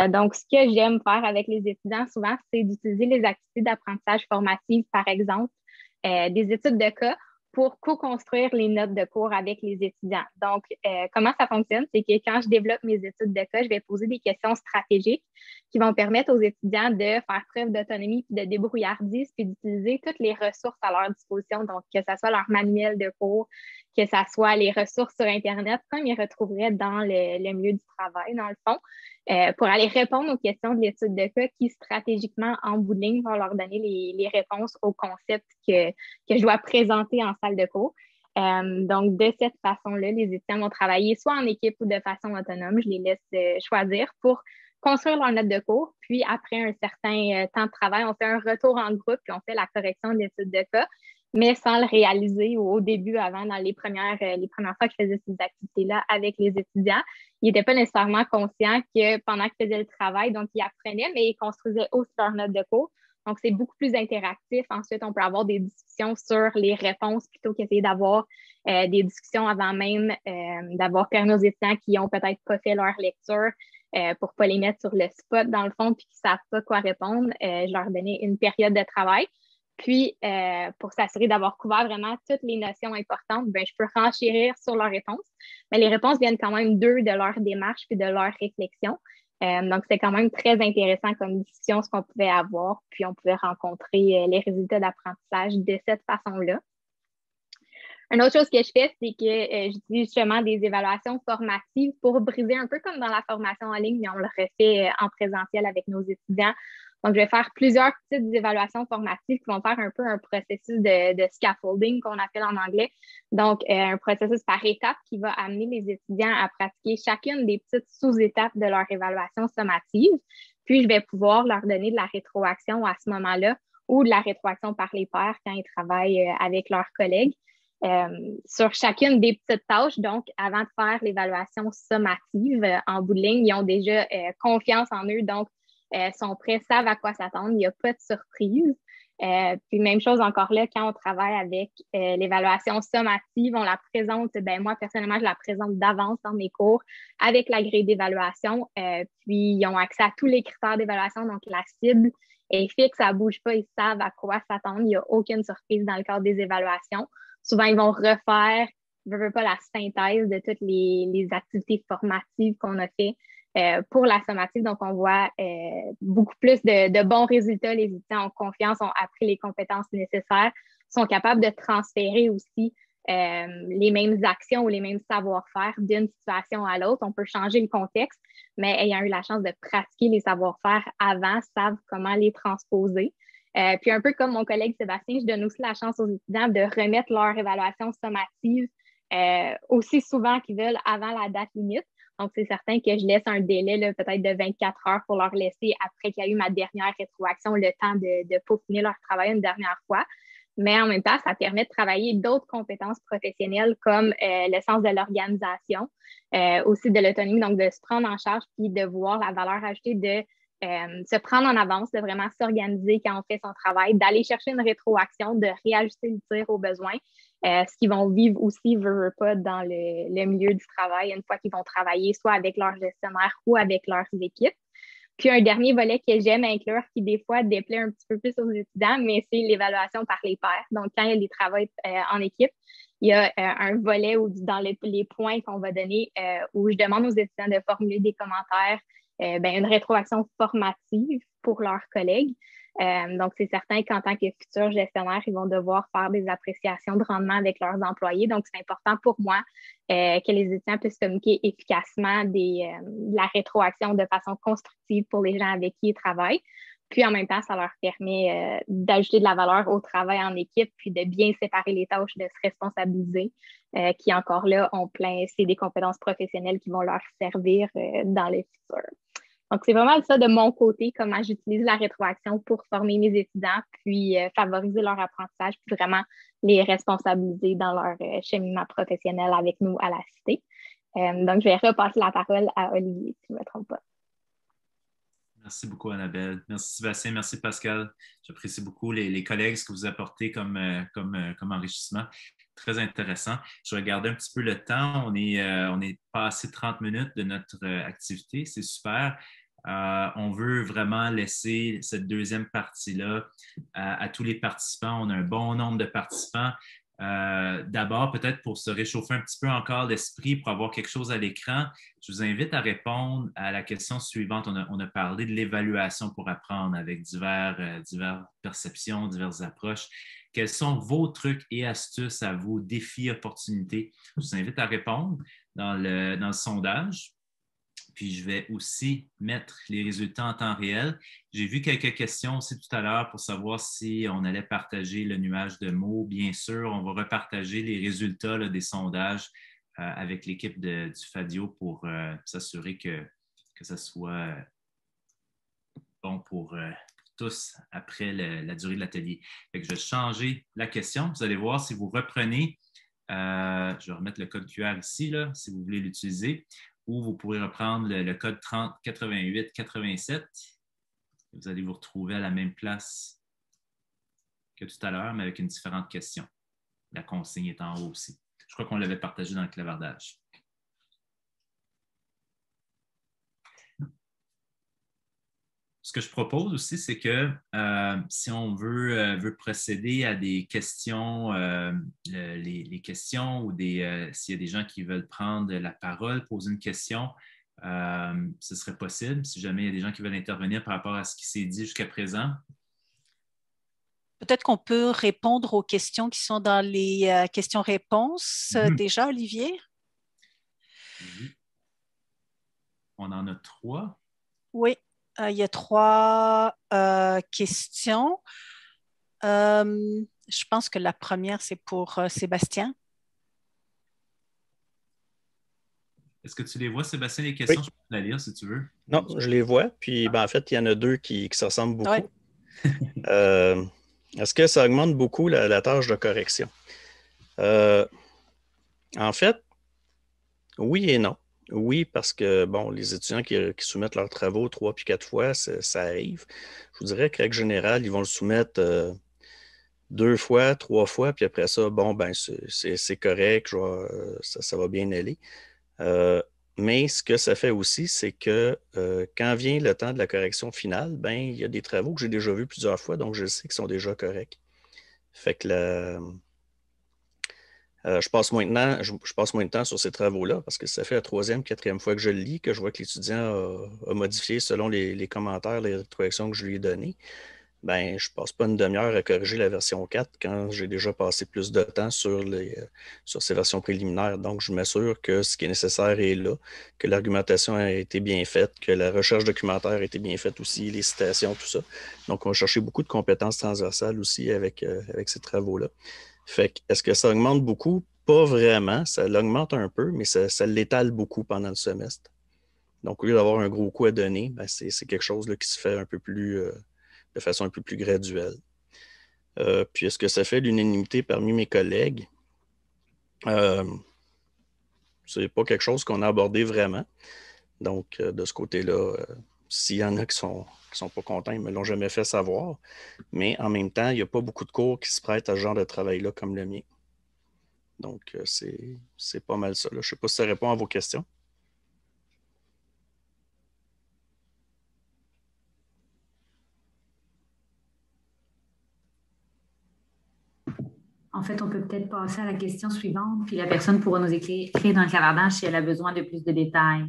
Donc, ce que j'aime faire avec les étudiants souvent, c'est d'utiliser les activités d'apprentissage formatif, par exemple, des études de cas pour co-construire les notes de cours avec les étudiants. Donc, comment ça fonctionne? C'est que quand je développe mes études de cas, je vais poser des questions stratégiques qui vont permettre aux étudiants de faire preuve d'autonomie puis de débrouillardise puis d'utiliser toutes les ressources à leur disposition. Donc, que ce soit leur manuel de cours, que ce soit les ressources sur Internet, comme ils retrouveraient dans le milieu du travail, dans le fond, pour aller répondre aux questions de l'étude de cas qui, stratégiquement, en bout de ligne, vont leur donner les réponses aux concepts que je dois présenter en salle de cours. Donc, de cette façon-là, les étudiants vont travailler soit en équipe ou de façon autonome. Je les laisse choisir pour construire leur note de cours. Puis, après un certain temps de travail, on fait un retour en groupe puis on fait la correction de l'étude de cas, mais sans le réaliser au début, avant, dans les premières fois que je faisais ces activités-là avec les étudiants. Ils n'étaient pas nécessairement conscients que pendant qu'ils faisaient le travail, donc ils apprenaient, mais ils construisaient aussi leur note de cours. Donc, c'est beaucoup plus interactif. Ensuite, on peut avoir des discussions sur les réponses plutôt qu'essayer d'avoir des discussions avant même d'avoir permis aux étudiants qui n'ont peut-être pas fait leur lecture pour ne pas les mettre sur le spot, dans le fond, puis qui ne savent pas quoi répondre. Je leur donnais une période de travail. Puis, pour s'assurer d'avoir couvert vraiment toutes les notions importantes, je peux renchérir sur leurs réponses. Mais les réponses viennent quand même d'eux, de leur démarche puis de leur réflexion. Donc, c'est quand même très intéressant comme discussion ce qu'on pouvait avoir. Puis, on pouvait rencontrer les résultats d'apprentissage de cette façon-là. Une autre chose que je fais, c'est que j'utilise justement des évaluations formatives pour briser un peu comme dans la formation en ligne, mais on le refait en présentiel avec nos étudiants. Donc, je vais faire plusieurs petites évaluations formatives qui vont faire un peu un processus de scaffolding qu'on appelle en anglais. Donc, un processus par étapes qui va amener les étudiants à pratiquer chacune des petites sous-étapes de leur évaluation sommative. Puis, je vais pouvoir leur donner de la rétroaction à ce moment-là ou de la rétroaction par les pairs quand ils travaillent avec leurs collègues. Sur chacune des petites tâches, donc avant de faire l'évaluation sommative, en bout de ligne, ils ont déjà confiance en eux, donc sont prêts, savent à quoi s'attendre, il n'y a pas de surprise. Puis même chose encore là, quand on travaille avec l'évaluation sommative, on la présente, moi personnellement, je la présente d'avance dans mes cours avec la grille d'évaluation, puis ils ont accès à tous les critères d'évaluation, donc la cible est fixe, ça ne bouge pas, ils savent à quoi s'attendre, il n'y a aucune surprise dans le cadre des évaluations. Souvent, ils vont refaire, je veux pas, la synthèse de toutes les activités formatives qu'on a fait pour la sommative. Donc, on voit beaucoup plus de bons résultats. Les étudiants ont confiance, ont appris les compétences nécessaires, sont capables de transférer aussi les mêmes actions ou les mêmes savoir-faire d'une situation à l'autre. On peut changer le contexte, mais ayant eu la chance de pratiquer les savoir-faire avant, savent comment les transposer. Puis un peu comme mon collègue Sébastien, je donne aussi la chance aux étudiants de remettre leur évaluation sommative aussi souvent qu'ils veulent avant la date limite. Donc, c'est certain que je laisse un délai peut-être de 24 heures pour leur laisser, après qu'il y a eu ma dernière rétroaction, le temps de peaufiner leur travail une dernière fois. Mais en même temps, ça permet de travailler d'autres compétences professionnelles comme le sens de l'organisation, aussi de l'autonomie, donc de se prendre en charge puis de voir la valeur ajoutée de se prendre en avance, de vraiment s'organiser quand on fait son travail, d'aller chercher une rétroaction, de réajuster le tir au besoin. ce qu'ils vont vivre aussi, veut pas, dans le milieu du travail, une fois qu'ils vont travailler soit avec leur gestionnaire ou avec leurs équipes. Puis un dernier volet que j'aime inclure, qui des fois déplaît un petit peu plus aux étudiants, mais c'est l'évaluation par les pairs. Donc, quand il y a des travaux en équipe, il y a un volet où, dans les points qu'on va donner où je demande aux étudiants de formuler des commentaires, une rétroaction formative pour leurs collègues. Donc, c'est certain qu'en tant que futurs gestionnaires, ils vont devoir faire des appréciations de rendement avec leurs employés. Donc, c'est important pour moi que les étudiants puissent communiquer efficacement de la rétroaction de façon constructive pour les gens avec qui ils travaillent. Puis, en même temps, ça leur permet d'ajouter de la valeur au travail en équipe, puis de bien séparer les tâches, de se responsabiliser, qui encore là ont c'est des compétences professionnelles qui vont leur servir dans le futur. Donc, c'est vraiment ça de mon côté, comment j'utilise la rétroaction pour former mes étudiants, puis favoriser leur apprentissage, puis vraiment les responsabiliser dans leur cheminement professionnel avec nous à la Cité. Donc, je vais repasser la parole à Olivier, si je ne me trompe pas. Merci beaucoup, Annabelle. Merci, Sébastien. Merci, Pascal. J'apprécie beaucoup les collègues, ce que vous apportez comme enrichissement. Très intéressant. Je vais regarder un petit peu le temps. On est passé 30 minutes de notre activité. C'est super. On veut vraiment laisser cette deuxième partie-là à tous les participants. On a un bon nombre de participants. D'abord, peut-être pour se réchauffer un petit peu encore l'esprit, pour avoir quelque chose à l'écran, je vous invite à répondre à la question suivante. On a parlé de l'évaluation pour apprendre avec diverses perceptions, diverses approches. Quels sont vos trucs et astuces à vos défis, opportunités? Je vous invite à répondre dans le sondage. Puis, je vais aussi mettre les résultats en temps réel. J'ai vu quelques questions aussi tout à l'heure pour savoir si on allait partager le nuage de mots. Bien sûr, on va repartager les résultats des sondages avec l'équipe du FADIO pour s'assurer que ça soit bon pour tous après la durée de l'atelier. Je vais changer la question. Vous allez voir si vous reprenez. Je vais remettre le code QR ici, là, si vous voulez l'utiliser. Ou vous pourrez reprendre le code 30 88 87. Vous allez vous retrouver à la même place que tout à l'heure, mais avec une différente question. La consigne est en haut aussi. Je crois qu'on l'avait partagé dans le clavardage. Ce que je propose aussi, c'est que si on veut procéder à des questions, les questions ou s'il y a des gens qui veulent prendre la parole, poser une question, ce serait possible si jamais il y a des gens qui veulent intervenir par rapport à ce qui s'est dit jusqu'à présent. Peut-être qu'on peut répondre aux questions qui sont dans les questions-réponses déjà, Olivier? Oui. On en a 3. Oui. Il y a 3 questions. Je pense que la première, c'est pour Sébastien. Est-ce que tu les vois, Sébastien, les questions? Oui. Je peux la lire si tu veux. Non, je les vois. Puis, en fait, il y en a 2 qui se ressemblent beaucoup. Ouais. Est-ce que ça augmente beaucoup la tâche de correction? En fait, oui et non. Oui, parce que, bon, les étudiants qui soumettent leurs travaux 3 puis 4 fois, ça arrive. Je vous dirais qu'en règle générale, ils vont le soumettre 2 fois, 3 fois, puis après ça, bon, ben c'est correct, ça va bien aller. Mais ce que ça fait aussi, c'est que quand vient le temps de la correction finale, ben il y a des travaux que j'ai déjà vus plusieurs fois, donc je sais qu'ils sont déjà corrects. Fait que je passe moins de temps sur ces travaux-là parce que ça fait la 3e, 4e fois que je le lis, que je vois que l'étudiant a modifié selon les commentaires, les corrections que je lui ai données. Ben, je ne passe pas une demi-heure à corriger la version 4 quand j'ai déjà passé plus de temps sur ces versions préliminaires. Donc, je m'assure que ce qui est nécessaire est là, que l'argumentation a été bien faite, que la recherche documentaire a été bien faite aussi, les citations, tout ça. Donc, on va chercher beaucoup de compétences transversales aussi avec ces travaux-là. Fait que, est-ce que ça augmente beaucoup? Pas vraiment. Ça l'augmente un peu, mais ça l'étale beaucoup pendant le semestre. Donc, au lieu d'avoir un gros coup à donner, ben, c'est quelque chose là, qui se fait un peu plus, de façon un peu plus graduelle. Puis, est-ce que ça fait l'unanimité parmi mes collègues? C'est pas quelque chose qu'on a abordé vraiment. Donc, de ce côté-là, s'il y en a qui sont pas contents, ils ne me l'ont jamais fait savoir. Mais en même temps, il n'y a pas beaucoup de cours qui se prêtent à ce genre de travail-là comme le mien. Donc, c'est pas mal ça, là. Je ne sais pas si ça répond à vos questions. En fait, on peut peut-être passer à la question suivante, puis la personne pourra nous écrire dans le clavardage si elle a besoin de plus de détails.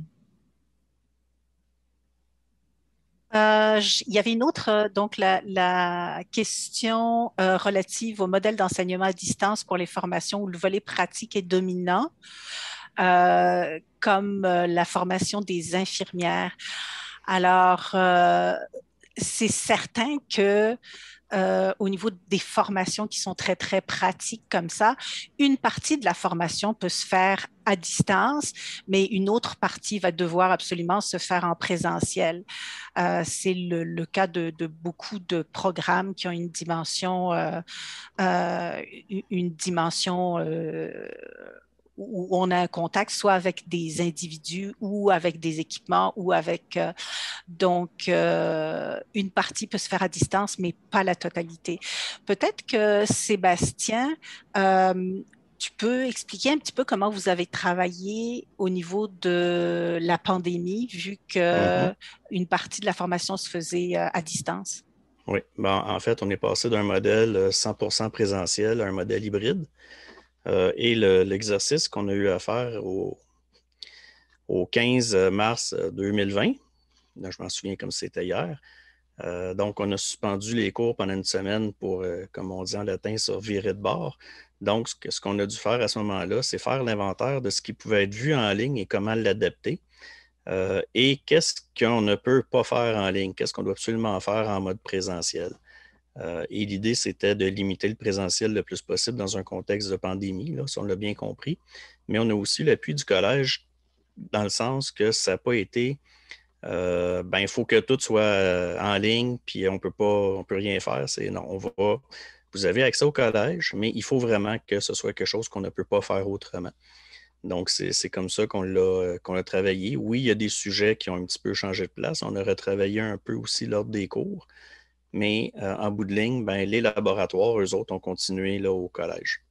Il y avait une autre, donc la question relative au modèle d'enseignement à distance pour les formations où le volet pratique est dominant, comme la formation des infirmières. Alors, c'est certain que au niveau des formations qui sont très, très pratiques comme ça, une partie de la formation peut se faire à distance, mais une autre partie va devoir absolument se faire en présentiel. C'est le cas de beaucoup de programmes qui ont une dimension où on a un contact soit avec des individus ou avec des équipements ou avec une partie peut se faire à distance, mais pas la totalité. Peut-être que Sébastien, tu peux expliquer un petit peu comment vous avez travaillé au niveau de la pandémie, vu qu'une partie de la formation se faisait à distance? Oui, ben, en fait, on est passé d'un modèle 100% présentiel à un modèle hybride. Et l'exercice qu'on a eu à faire au 15 mars 2020, là, je m'en souviens comme c'était hier. Donc, on a suspendu les cours pendant une semaine pour, comme on dit en latin, se virer de bord. Donc, ce qu'on a dû faire à ce moment-là, c'est faire l'inventaire de ce qui pouvait être vu en ligne et comment l'adapter. Et qu'est-ce qu'on ne peut pas faire en ligne, qu'est-ce qu'on doit absolument faire en mode présentiel. Et l'idée, c'était de limiter le présentiel le plus possible dans un contexte de pandémie, là, si on l'a bien compris. Mais on a aussi l'appui du collège dans le sens que ça n'a pas été il faut que tout soit en ligne, puis on peut rien faire. C'est non, vous avez accès au collège, mais il faut vraiment que ce soit quelque chose qu'on ne peut pas faire autrement. Donc, c'est comme ça qu'on l'a travaillé. Oui, il y a des sujets qui ont un petit peu changé de place. On a retravaillé un peu aussi l'ordre des cours. Mais en bout de ligne, les laboratoires, eux autres, ont continué là, au collège.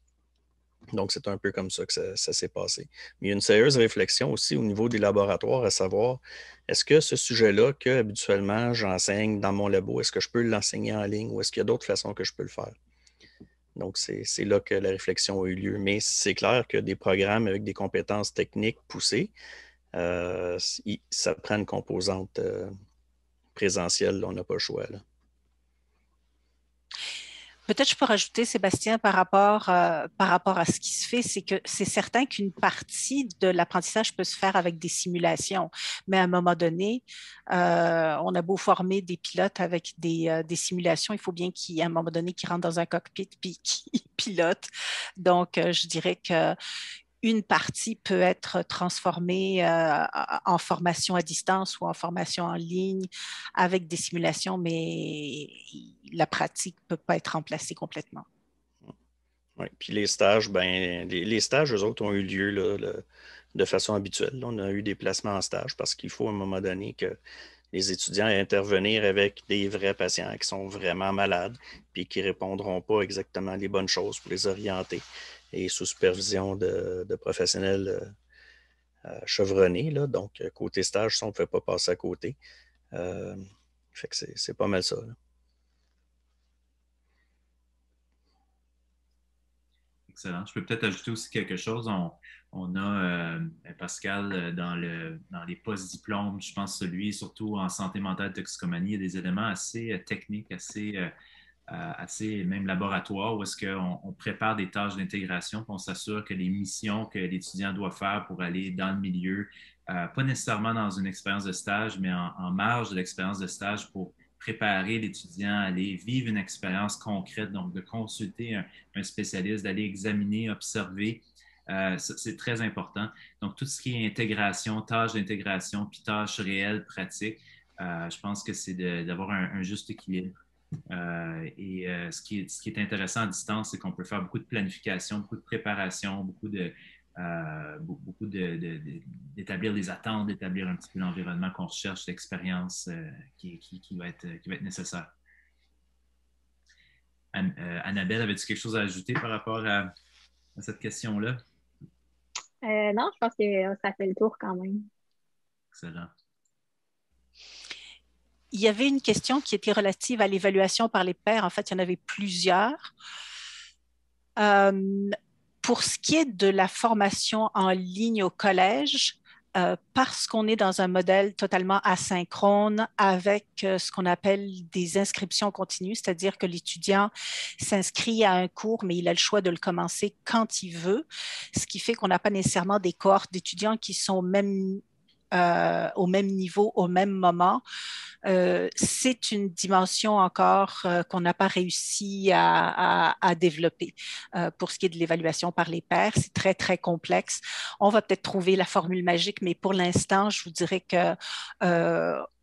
Donc, c'est un peu comme ça que ça s'est passé. Mais il y a une sérieuse réflexion aussi au niveau des laboratoires, à savoir, est-ce que ce sujet-là, que habituellement j'enseigne dans mon labo, est-ce que je peux l'enseigner en ligne ou est-ce qu'il y a d'autres façons que je peux le faire? Donc, c'est là que la réflexion a eu lieu. Mais c'est clair que des programmes avec des compétences techniques poussées, ça prend une composante présentielle, là, on n'a pas le choix, là. Peut-être je peux rajouter, Sébastien, par rapport à ce qui se fait, c'est que c'est certain qu'une partie de l'apprentissage peut se faire avec des simulations, mais à un moment donné, on a beau former des pilotes avec des simulations, il faut bien qu'à un moment donné, qu'ils rentrent dans un cockpit puis qu'ils pilotent. Donc, je dirais que une partie peut être transformée en formation à distance ou en formation en ligne avec des simulations, mais la pratique ne peut pas être remplacée complètement. Oui, puis les stages, les stages, eux autres, ont eu lieu là, de façon habituelle. Là, on a eu des placements en stage parce qu'il faut à un moment donné que les étudiants aient intervenir avec des vrais patients qui sont vraiment malades puis qui ne répondront pas exactement les bonnes choses pour les orienter et sous supervision de professionnels chevronnés. Là. Donc, côté stage, ça, on ne pouvait pas passer à côté. Fait que c'est pas mal ça, là. Excellent. Je peux peut-être ajouter aussi quelque chose. On a, Pascal, dans les post-diplômes, je pense celui, surtout en santé mentale, toxicomanie, il y a des éléments assez techniques, assez même laboratoires, où est-ce qu'on prépare des tâches d'intégration, puis on s'assure que les missions que l'étudiant doit faire pour aller dans le milieu, pas nécessairement dans une expérience de stage, mais en marge de l'expérience de stage pour préparer l'étudiant à aller vivre une expérience concrète, donc de consulter un spécialiste, d'aller examiner, observer. C'est très important. Donc, tout ce qui est intégration, tâches d'intégration, puis tâches réelles, pratiques, je pense que c'est d'avoir un juste équilibre. Ce qui est intéressant à distance, c'est qu'on peut faire beaucoup de planification, beaucoup de préparation, d'établir des attentes, d'établir un petit peu l'environnement qu'on recherche, l'expérience qui va être nécessaire. Annabelle, avais-tu quelque chose à ajouter par rapport à... à cette question-là? Non, je pense que ça fait le tour quand même. Excellent. Il y avait une question qui était relative à l'évaluation par les pairs. En fait, il y en avait plusieurs. Pour ce qui est de la formation en ligne au collège, parce qu'on est dans un modèle totalement asynchrone avec ce qu'on appelle des inscriptions continues, c'est-à-dire que l'étudiant s'inscrit à un cours, mais il a le choix de le commencer quand il veut, ce qui fait qu'on n'a pas nécessairement des cohortes d'étudiants qui sont au même niveau, au même moment. C'est une dimension encore qu'on n'a pas réussi à développer. Pour ce qui est de l'évaluation par les pairs, c'est très, très complexe. On va peut-être trouver la formule magique, mais pour l'instant, je vous dirais que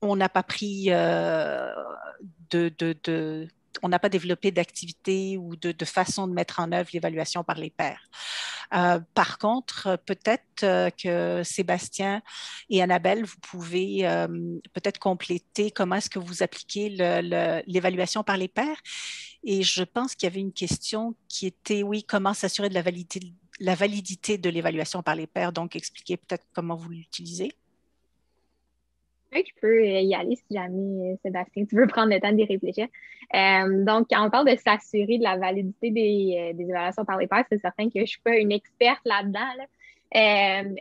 on n'a pas pris on n'a pas développé d'activité ou de façon de mettre en œuvre l'évaluation par les pairs. Par contre, peut-être que Sébastien et Annabelle, vous pouvez peut-être compléter comment est-ce que vous appliquez l'évaluation par les pairs. Et je pense qu'il y avait une question qui était, oui, comment s'assurer de la validité de l'évaluation par les pairs. Donc, expliquez peut-être comment vous l'utilisez. Oui, je peux y aller si jamais, Sébastien, tu veux prendre le temps d'y réfléchir. Donc, quand on parle de s'assurer de la validité des évaluations par les pairs, c'est certain que je ne suis pas une experte là-dedans, là.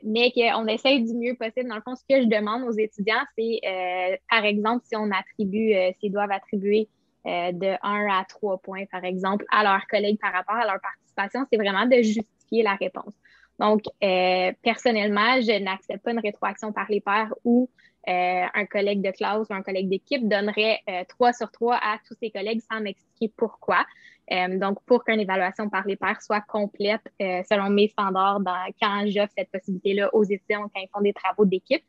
Mais qu'on essaye du mieux possible. Dans le fond, ce que je demande aux étudiants, c'est, par exemple, si on attribue, s'ils doivent attribuer de 1 à 3 points, par exemple, à leurs collègues par rapport à leur participation, c'est vraiment de justifier la réponse. Donc, personnellement, je n'accepte pas une rétroaction par les pairs où un collègue de classe ou un collègue d'équipe donnerait 3 sur 3 à tous ses collègues sans m'expliquer pourquoi. Donc, pour qu'une évaluation par les pairs soit complète selon mes standards quand j'offre cette possibilité-là aux étudiants quand ils font des travaux d'équipe,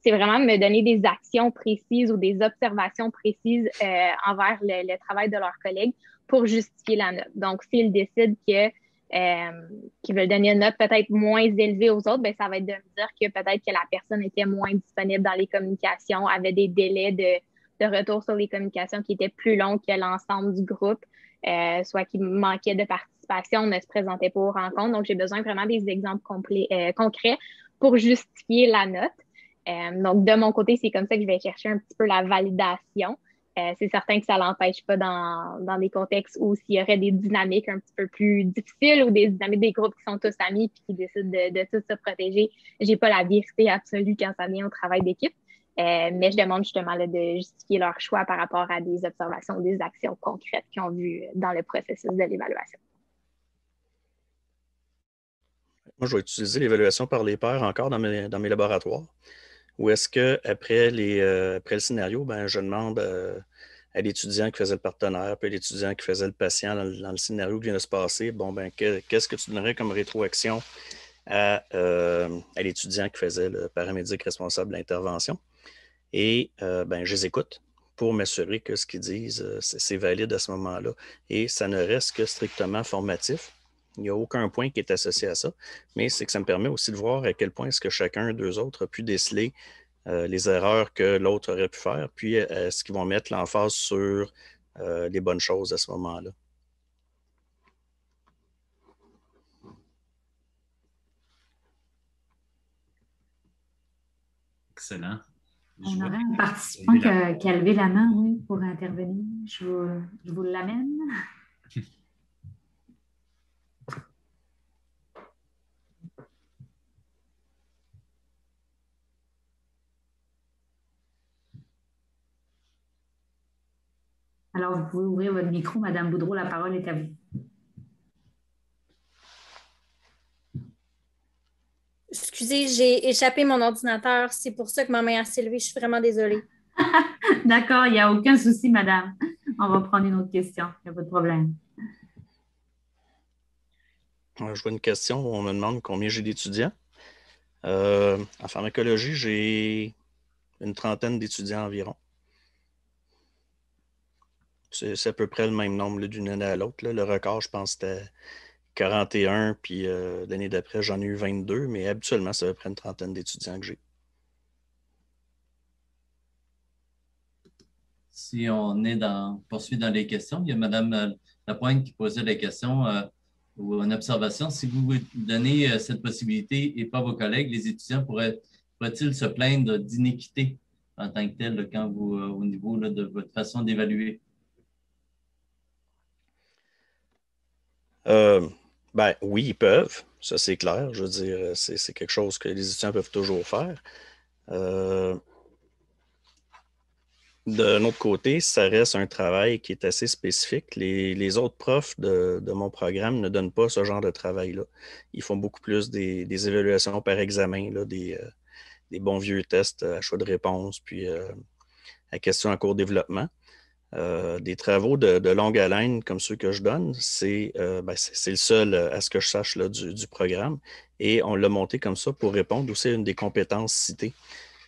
c'est vraiment de me donner des actions précises ou des observations précises envers le travail de leurs collègues pour justifier la note. Donc, s'ils décident qui veulent donner une note peut-être moins élevée aux autres, ben, ça va être de me dire que peut-être que la personne était moins disponible dans les communications, avait des délais de retour sur les communications qui étaient plus longs que l'ensemble du groupe, soit qu'il manquait de participation, ne se présentait pas aux rencontres. Donc, j'ai besoin vraiment des exemples concrets pour justifier la note. Donc, de mon côté, c'est comme ça que je vais chercher un petit peu la validation. C'est certain que ça ne l'empêche pas dans des contextes où s'il y aurait des dynamiques un petit peu plus difficiles ou des dynamiques des groupes qui sont tous amis et qui décident de tous se protéger. Je n'ai pas la vérité absolue quand ça vient au travail d'équipe, mais je demande justement là, de justifier leur choix par rapport à des observations, des actions concrètes qu'ils ont vues dans le processus de l'évaluation. Moi, je vais utiliser l'évaluation par les pairs encore dans mes laboratoires. Ou est-ce qu'après après le scénario, ben, je demande à l'étudiant qui faisait le partenaire, puis à l'étudiant qui faisait le patient dans le scénario qui vient de se passer, bon, ben, qu'est-ce que tu donnerais comme rétroaction à l'étudiant qui faisait le paramédic responsable de l'intervention? Et ben, je les écoute pour m'assurer que ce qu'ils disent, c'est valide à ce moment-là. Et ça ne reste que strictement formatif. Il n'y a aucun point qui est associé à ça, mais c'est que ça me permet aussi de voir à quel point est-ce que chacun d'eux autres a pu déceler les erreurs que l'autre aurait pu faire, puis est-ce qu'ils vont mettre l'emphase sur les bonnes choses à ce moment-là. Excellent. On aurait un participant qui a levé la main, oui, pour intervenir. Je vous l'amène. Alors, vous pouvez ouvrir votre micro, Madame Boudreau, la parole est à vous. Excusez, j'ai échappé mon ordinateur. C'est pour ça que ma main a s'est levée. Je suis vraiment désolée. D'accord, il n'y a aucun souci, Madame. On va prendre une autre question. Il n'y a pas de problème. Je vois une question où on me demande combien j'ai d'étudiants. En pharmacologie, j'ai une trentaine d'étudiants environ. C'est à peu près le même nombre d'une année à l'autre. Le record, je pense, c'était 41, puis l'année d'après, j'en ai eu 22, mais habituellement, c'est à peu près une trentaine d'étudiants que j'ai. Si on poursuit dans les questions, il y a Mme Lapointe qui posait la question ou une observation, si vous vous donnez cette possibilité et pas vos collègues, les étudiants pourraient-ils se plaindre d'inéquité en tant que tel quand vous, au niveau là, de votre façon d'évaluer? Ben, oui, ils peuvent. Ça, c'est clair. Je veux dire, c'est quelque chose que les étudiants peuvent toujours faire. D'un autre côté, ça reste un travail qui est assez spécifique. Les autres profs de mon programme ne donnent pas ce genre de travail-là. Ils font beaucoup plus des évaluations par examen, là, des bons vieux tests à choix de réponse, puis à questions en cours de développement. Des travaux de longue haleine comme ceux que je donne, c'est le seul, à ce que je sache, là, du programme. Et on l'a monté comme ça pour répondre aussi à une des compétences citées.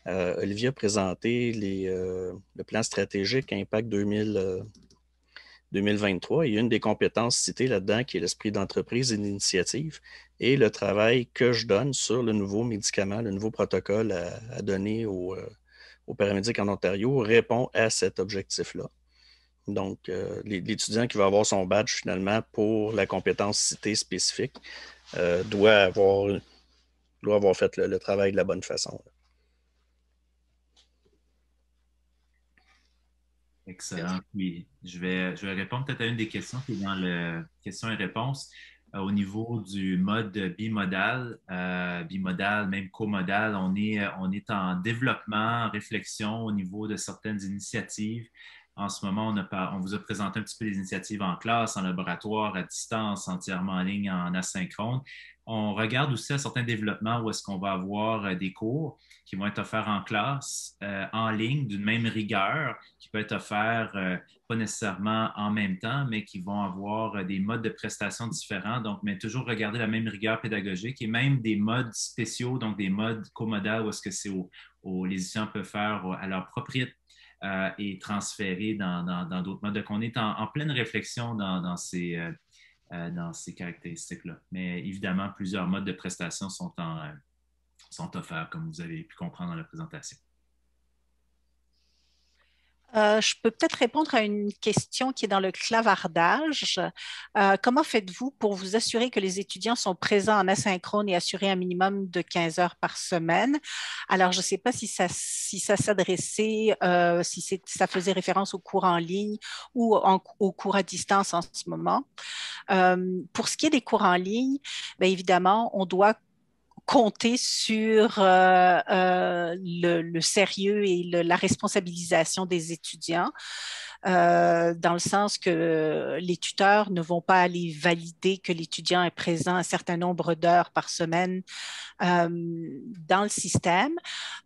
Olivier a présenté le plan stratégique Impact 2023. Il y a une des compétences citées là-dedans qui est l'esprit d'entreprise et d'initiative. Et le travail que je donne sur le nouveau médicament, le nouveau protocole à donner aux paramédics en Ontario répond à cet objectif-là. Donc, l'étudiant qui va avoir son badge finalement pour la compétence citée spécifique doit avoir fait le travail de la bonne façon. Excellent. Oui, je vais répondre peut-être à une des questions qui est dans le questions et réponses. Au niveau du mode bimodal, même comodal, on est en développement, en réflexion au niveau de certaines initiatives. En ce moment, on vous a présenté un petit peu les initiatives en classe, en laboratoire, à distance, entièrement en ligne, en asynchrone. On regarde aussi à certains développements où est-ce qu'on va avoir des cours qui vont être offerts en classe, en ligne, d'une même rigueur, qui peut être offert pas nécessairement en même temps, mais qui vont avoir des modes de prestation différents, donc, mais toujours regarder la même rigueur pédagogique et même des modes spéciaux, donc des modes comodales où est-ce que les étudiants peuvent faire à leur propre rythme et transférer dans d'autres modes. Donc, on est en pleine réflexion dans ces caractéristiques-là. Mais évidemment, plusieurs modes de prestation sont offerts, comme vous avez pu comprendre dans la présentation. Je peux peut-être répondre à une question qui est dans le clavardage. Comment faites-vous pour vous assurer que les étudiants sont présents en asynchrone et assurer un minimum de 15 heures par semaine? Alors, je ne sais pas si ça s'adressait, ça faisait référence aux cours en ligne ou aux cours à distance en ce moment. Pour ce qui est des cours en ligne, bien évidemment, on doit compter sur le sérieux et la responsabilisation des étudiants, dans le sens que les tuteurs ne vont pas aller valider que l'étudiant est présent un certain nombre d'heures par semaine dans le système.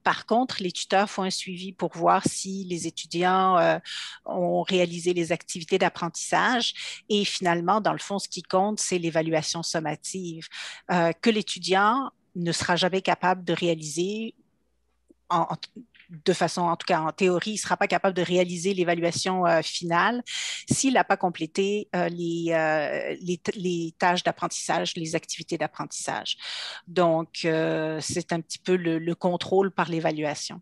Par contre, les tuteurs font un suivi pour voir si les étudiants ont réalisé les activités d'apprentissage et finalement, dans le fond, ce qui compte, c'est l'évaluation sommative que l'étudiant ne sera jamais capable de réaliser de façon, en tout cas en théorie, il ne sera pas capable de réaliser l'évaluation finale s'il n'a pas complété les tâches d'apprentissage, les activités d'apprentissage. Donc, c'est un petit peu le contrôle par l'évaluation.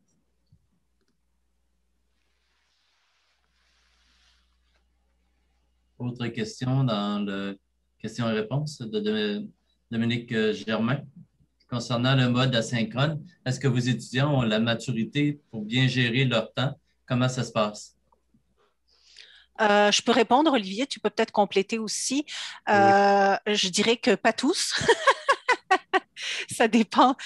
Autre question dans le question et réponse de Dominique Germain. Concernant le mode asynchrone, est-ce que vos étudiants ont la maturité pour bien gérer leur temps? Comment ça se passe? Je peux répondre, Olivier, tu peux peut-être compléter aussi. Oui. Je dirais que pas tous. Ça dépend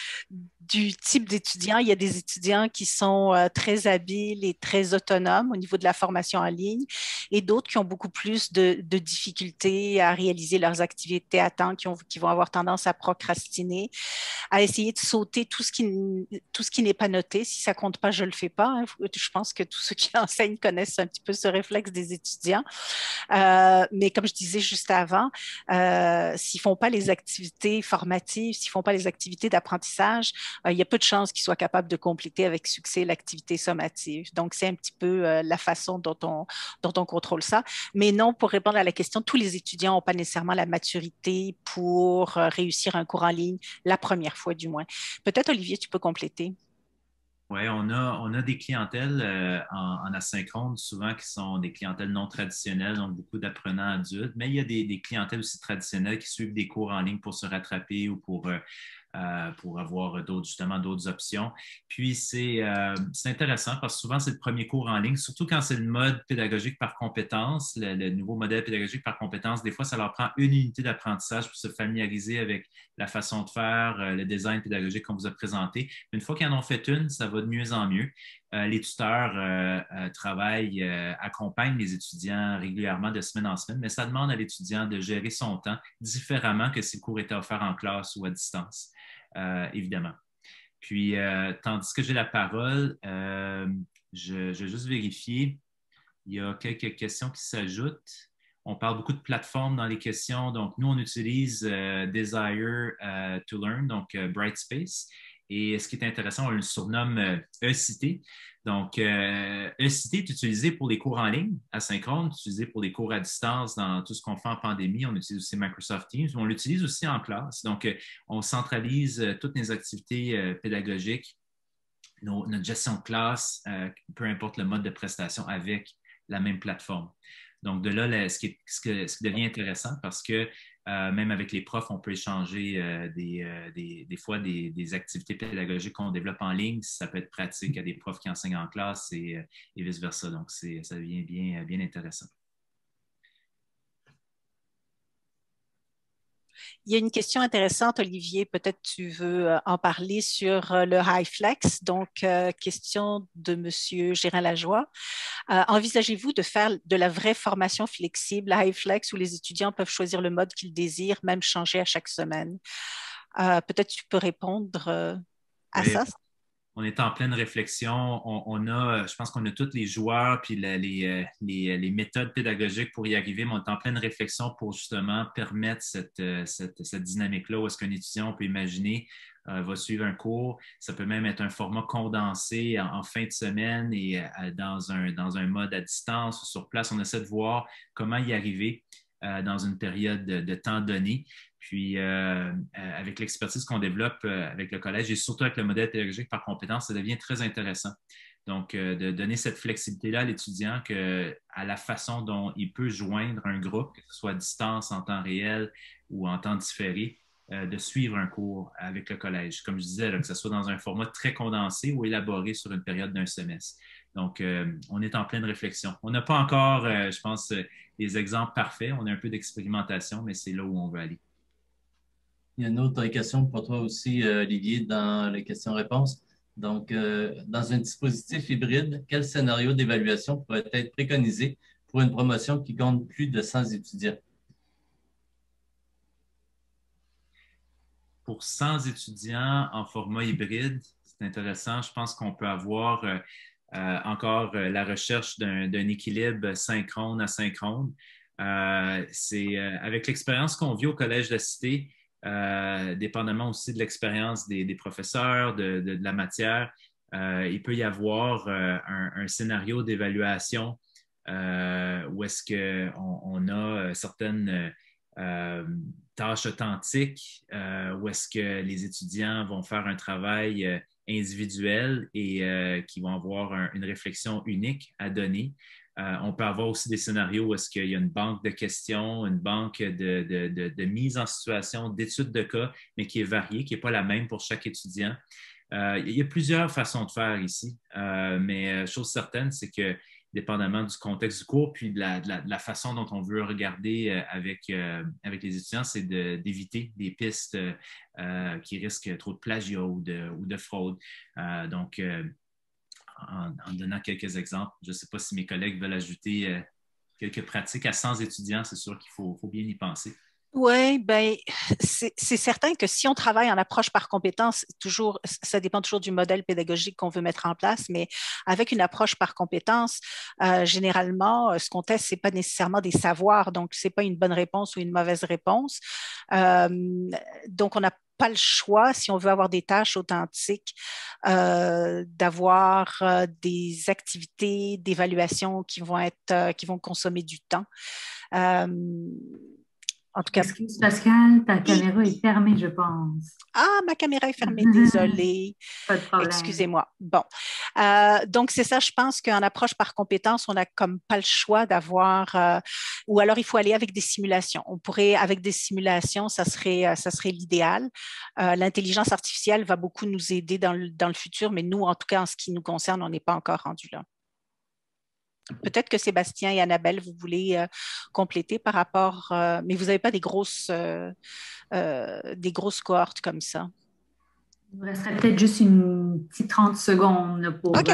du type d'étudiant. Il y a des étudiants qui sont très habiles et très autonomes au niveau de la formation en ligne et d'autres qui ont beaucoup plus de difficultés à réaliser leurs activités à temps, qui vont avoir tendance à procrastiner, à essayer de sauter tout ce qui n'est pas noté. Si ça ne compte pas, je ne le fais pas. Hein. Je pense que tous ceux qui enseignent connaissent un petit peu ce réflexe des étudiants. Mais comme je disais juste avant, s'ils ne font pas les activités formatives, s'ils ne font pas les activités d'apprentissage, il y a peu de chances qu'ils soient capables de compléter avec succès l'activité sommative. Donc, c'est un petit peu la façon dont on contrôle ça. Mais non, pour répondre à la question, tous les étudiants n'ont pas nécessairement la maturité pour réussir un cours en ligne la première fois du moins. Peut-être, Olivier, tu peux compléter. Oui, on a des clientèles en asynchrone, souvent qui sont des clientèles non traditionnelles, donc beaucoup d'apprenants adultes, mais il y a des clientèles aussi traditionnelles qui suivent des cours en ligne pour se rattraper ou pour avoir d'autres options. Puis, c'est intéressant parce que souvent, c'est le premier cours en ligne, surtout quand c'est le mode pédagogique par compétence, le nouveau modèle pédagogique par compétence. Des fois, ça leur prend une unité d'apprentissage pour se familiariser avec la façon de faire, le design pédagogique qu'on vous a présenté. Une fois qu'ils en ont fait une, ça va de mieux en mieux. Les tuteurs accompagnent les étudiants régulièrement de semaine en semaine, mais ça demande à l'étudiant de gérer son temps différemment que si le cours était offert en classe ou à distance. Évidemment. Puis, tandis que j'ai la parole, je vais juste vérifier. Il y a quelques questions qui s'ajoutent. On parle beaucoup de plateformes dans les questions. Donc, nous, on utilise Desire to Learn, donc Brightspace. Et ce qui est intéressant, on le surnomme E-Cité. Donc, E-Cité est utilisé pour les cours en ligne, asynchrone, utilisé pour les cours à distance dans tout ce qu'on fait en pandémie. On utilise aussi Microsoft Teams. On l'utilise aussi en classe. Donc, on centralise toutes les activités pédagogiques, notre gestion de classe, peu importe le mode de prestation, avec la même plateforme. Donc, de là, ce qui devient intéressant parce que même avec les profs, on peut échanger des fois des activités pédagogiques qu'on développe en ligne. Ça peut être pratique à des profs qui enseignent en classe et vice-versa. Donc, ça devient bien intéressant. Il y a une question intéressante, Olivier, peut-être tu veux en parler sur le HyFlex. Donc, question de M. Gérin-Lajoie. Envisagez-vous de faire de la vraie formation flexible à HyFlex où les étudiants peuvent choisir le mode qu'ils désirent, même changer à chaque semaine? Peut-être tu peux répondre à ça. On est en pleine réflexion. Je pense qu'on a tous les joueurs puis les méthodes pédagogiques pour y arriver, mais on est en pleine réflexion pour justement permettre cette dynamique-là où est-ce qu'un étudiant peut imaginer va suivre un cours. Ça peut même être un format condensé en fin de semaine et dans un mode à distance ou sur place. On essaie de voir comment y arriver dans une période de temps donné. Puis, avec l'expertise qu'on développe avec le collège et surtout avec le modèle pédagogique par compétence, ça devient très intéressant. Donc, de donner cette flexibilité-là à l'étudiant à la façon dont il peut joindre un groupe, que ce soit à distance, en temps réel ou en temps différé, de suivre un cours avec le collège. Comme je disais, là, que ce soit dans un format très condensé ou élaboré sur une période d'un semestre. Donc, on est en pleine réflexion. On n'a pas encore, je pense, des exemples parfaits. On a un peu d'expérimentation, mais c'est là où on veut aller. Il y a une autre question pour toi aussi, Olivier, dans les questions-réponses. Donc, dans un dispositif hybride, quel scénario d'évaluation pourrait être préconisé pour une promotion qui compte plus de 100 étudiants? Pour 100 étudiants en format hybride, c'est intéressant. Je pense qu'on peut avoir encore la recherche d'un équilibre synchrone-asynchrone. Avec l'expérience qu'on vit au Collège de la Cité, dépendamment aussi de l'expérience des professeurs, de la matière, il peut y avoir un scénario d'évaluation où est-ce qu'on a certaines tâches authentiques, où est-ce que les étudiants vont faire un travail individuel et qui vont avoir une réflexion unique à donner. On peut avoir aussi des scénarios où est-ce qu'il y a une banque de questions, une banque de mise en situation, d'études de cas, mais qui est variée, qui n'est pas la même pour chaque étudiant. Il y a plusieurs façons de faire ici, mais chose certaine, c'est que dépendamment du contexte du cours, puis de la façon dont on veut regarder avec les étudiants, c'est d'éviter des pistes qui risquent trop de plagiat ou de fraude. Donc, en donnant quelques exemples, je ne sais pas si mes collègues veulent ajouter quelques pratiques à 100 étudiants, c'est sûr qu'il faut bien y penser. Oui, ben, c'est certain que si on travaille en approche par compétence, ça dépend toujours du modèle pédagogique qu'on veut mettre en place, mais avec une approche par compétence, généralement, ce qu'on teste, ce n'est pas nécessairement des savoirs, donc ce n'est pas une bonne réponse ou une mauvaise réponse. Donc, on n'a pas le choix, si on veut avoir des tâches authentiques, d'avoir des activités d'évaluation qui vont consommer du temps. En tout cas. Excuse Pascal, ta caméra est fermée, je pense. Ah, ma caméra est fermée, désolée. Pas de problème. Excusez-moi. Bon. Donc, c'est ça, je pense qu'en approche par compétence, on n'a comme pas le choix d'avoir, ou alors il faut aller avec des simulations. On pourrait, avec des simulations, ça serait l'idéal. L'intelligence artificielle va beaucoup nous aider dans le futur, mais nous, en tout cas, en ce qui nous concerne, on n'est pas encore rendu là. Peut-être que Sébastien et Annabelle, vous voulez compléter par rapport, mais vous n'avez pas des grosses cohortes comme ça. Il nous resterait peut-être juste une petite 30 secondes pour... OK.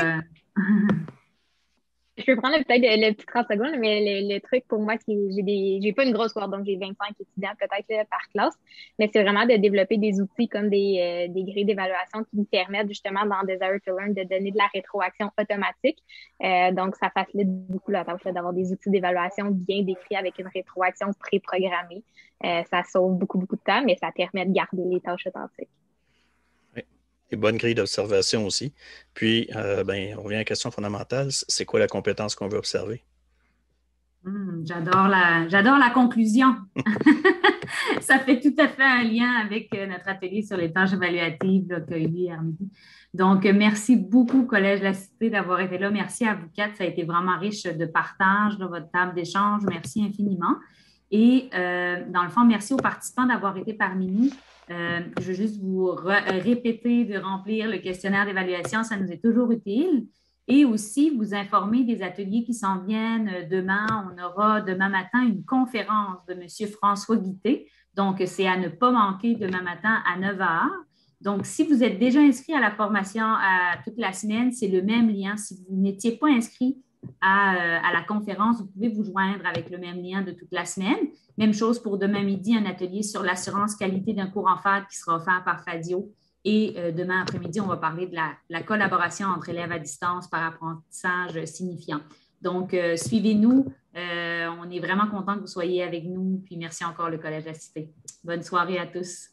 Je peux prendre peut-être le petit 30 secondes, mais le truc pour moi, j'ai pas une grosse cohorte, donc j'ai 25 étudiants peut-être là, par classe, mais c'est vraiment de développer des outils comme des grilles d'évaluation qui nous permettent justement dans Desire to Learn de donner de la rétroaction automatique. Donc, ça facilite beaucoup la tâche d'avoir des outils d'évaluation bien décrits avec une rétroaction préprogrammée. Ça sauve beaucoup, beaucoup de temps, mais ça permet de garder les tâches authentiques. Et bonne grille d'observation aussi. Puis, on revient à la question fondamentale, c'est quoi la compétence qu'on veut observer? J'adore la conclusion. Ça fait tout à fait un lien avec notre atelier sur les tâches évaluatives qu'a eu hier midi. Donc, merci beaucoup, Collège La Cité, d'avoir été là. Merci à vous quatre. Ça a été vraiment riche de partage, de votre table d'échange. Merci infiniment. Et dans le fond, merci aux participants d'avoir été parmi nous. Je veux juste vous répéter de remplir le questionnaire d'évaluation, ça nous est toujours utile. Et aussi vous informer des ateliers qui s'en viennent demain. On aura demain matin une conférence de M. François Guité. Donc, c'est à ne pas manquer demain matin à 9 h. Donc, si vous êtes déjà inscrit à la formation toute la semaine, c'est le même lien. Si vous n'étiez pas inscrit à la conférence, vous pouvez vous joindre avec le même lien de toute la semaine. Même chose pour demain midi, un atelier sur l'assurance qualité d'un cours en FAD qui sera offert par Fadio. Et demain après-midi, on va parler de la collaboration entre élèves à distance par apprentissage signifiant. Donc, suivez-nous. On est vraiment content que vous soyez avec nous. Puis merci encore le Collège La Cité. Bonne soirée à tous.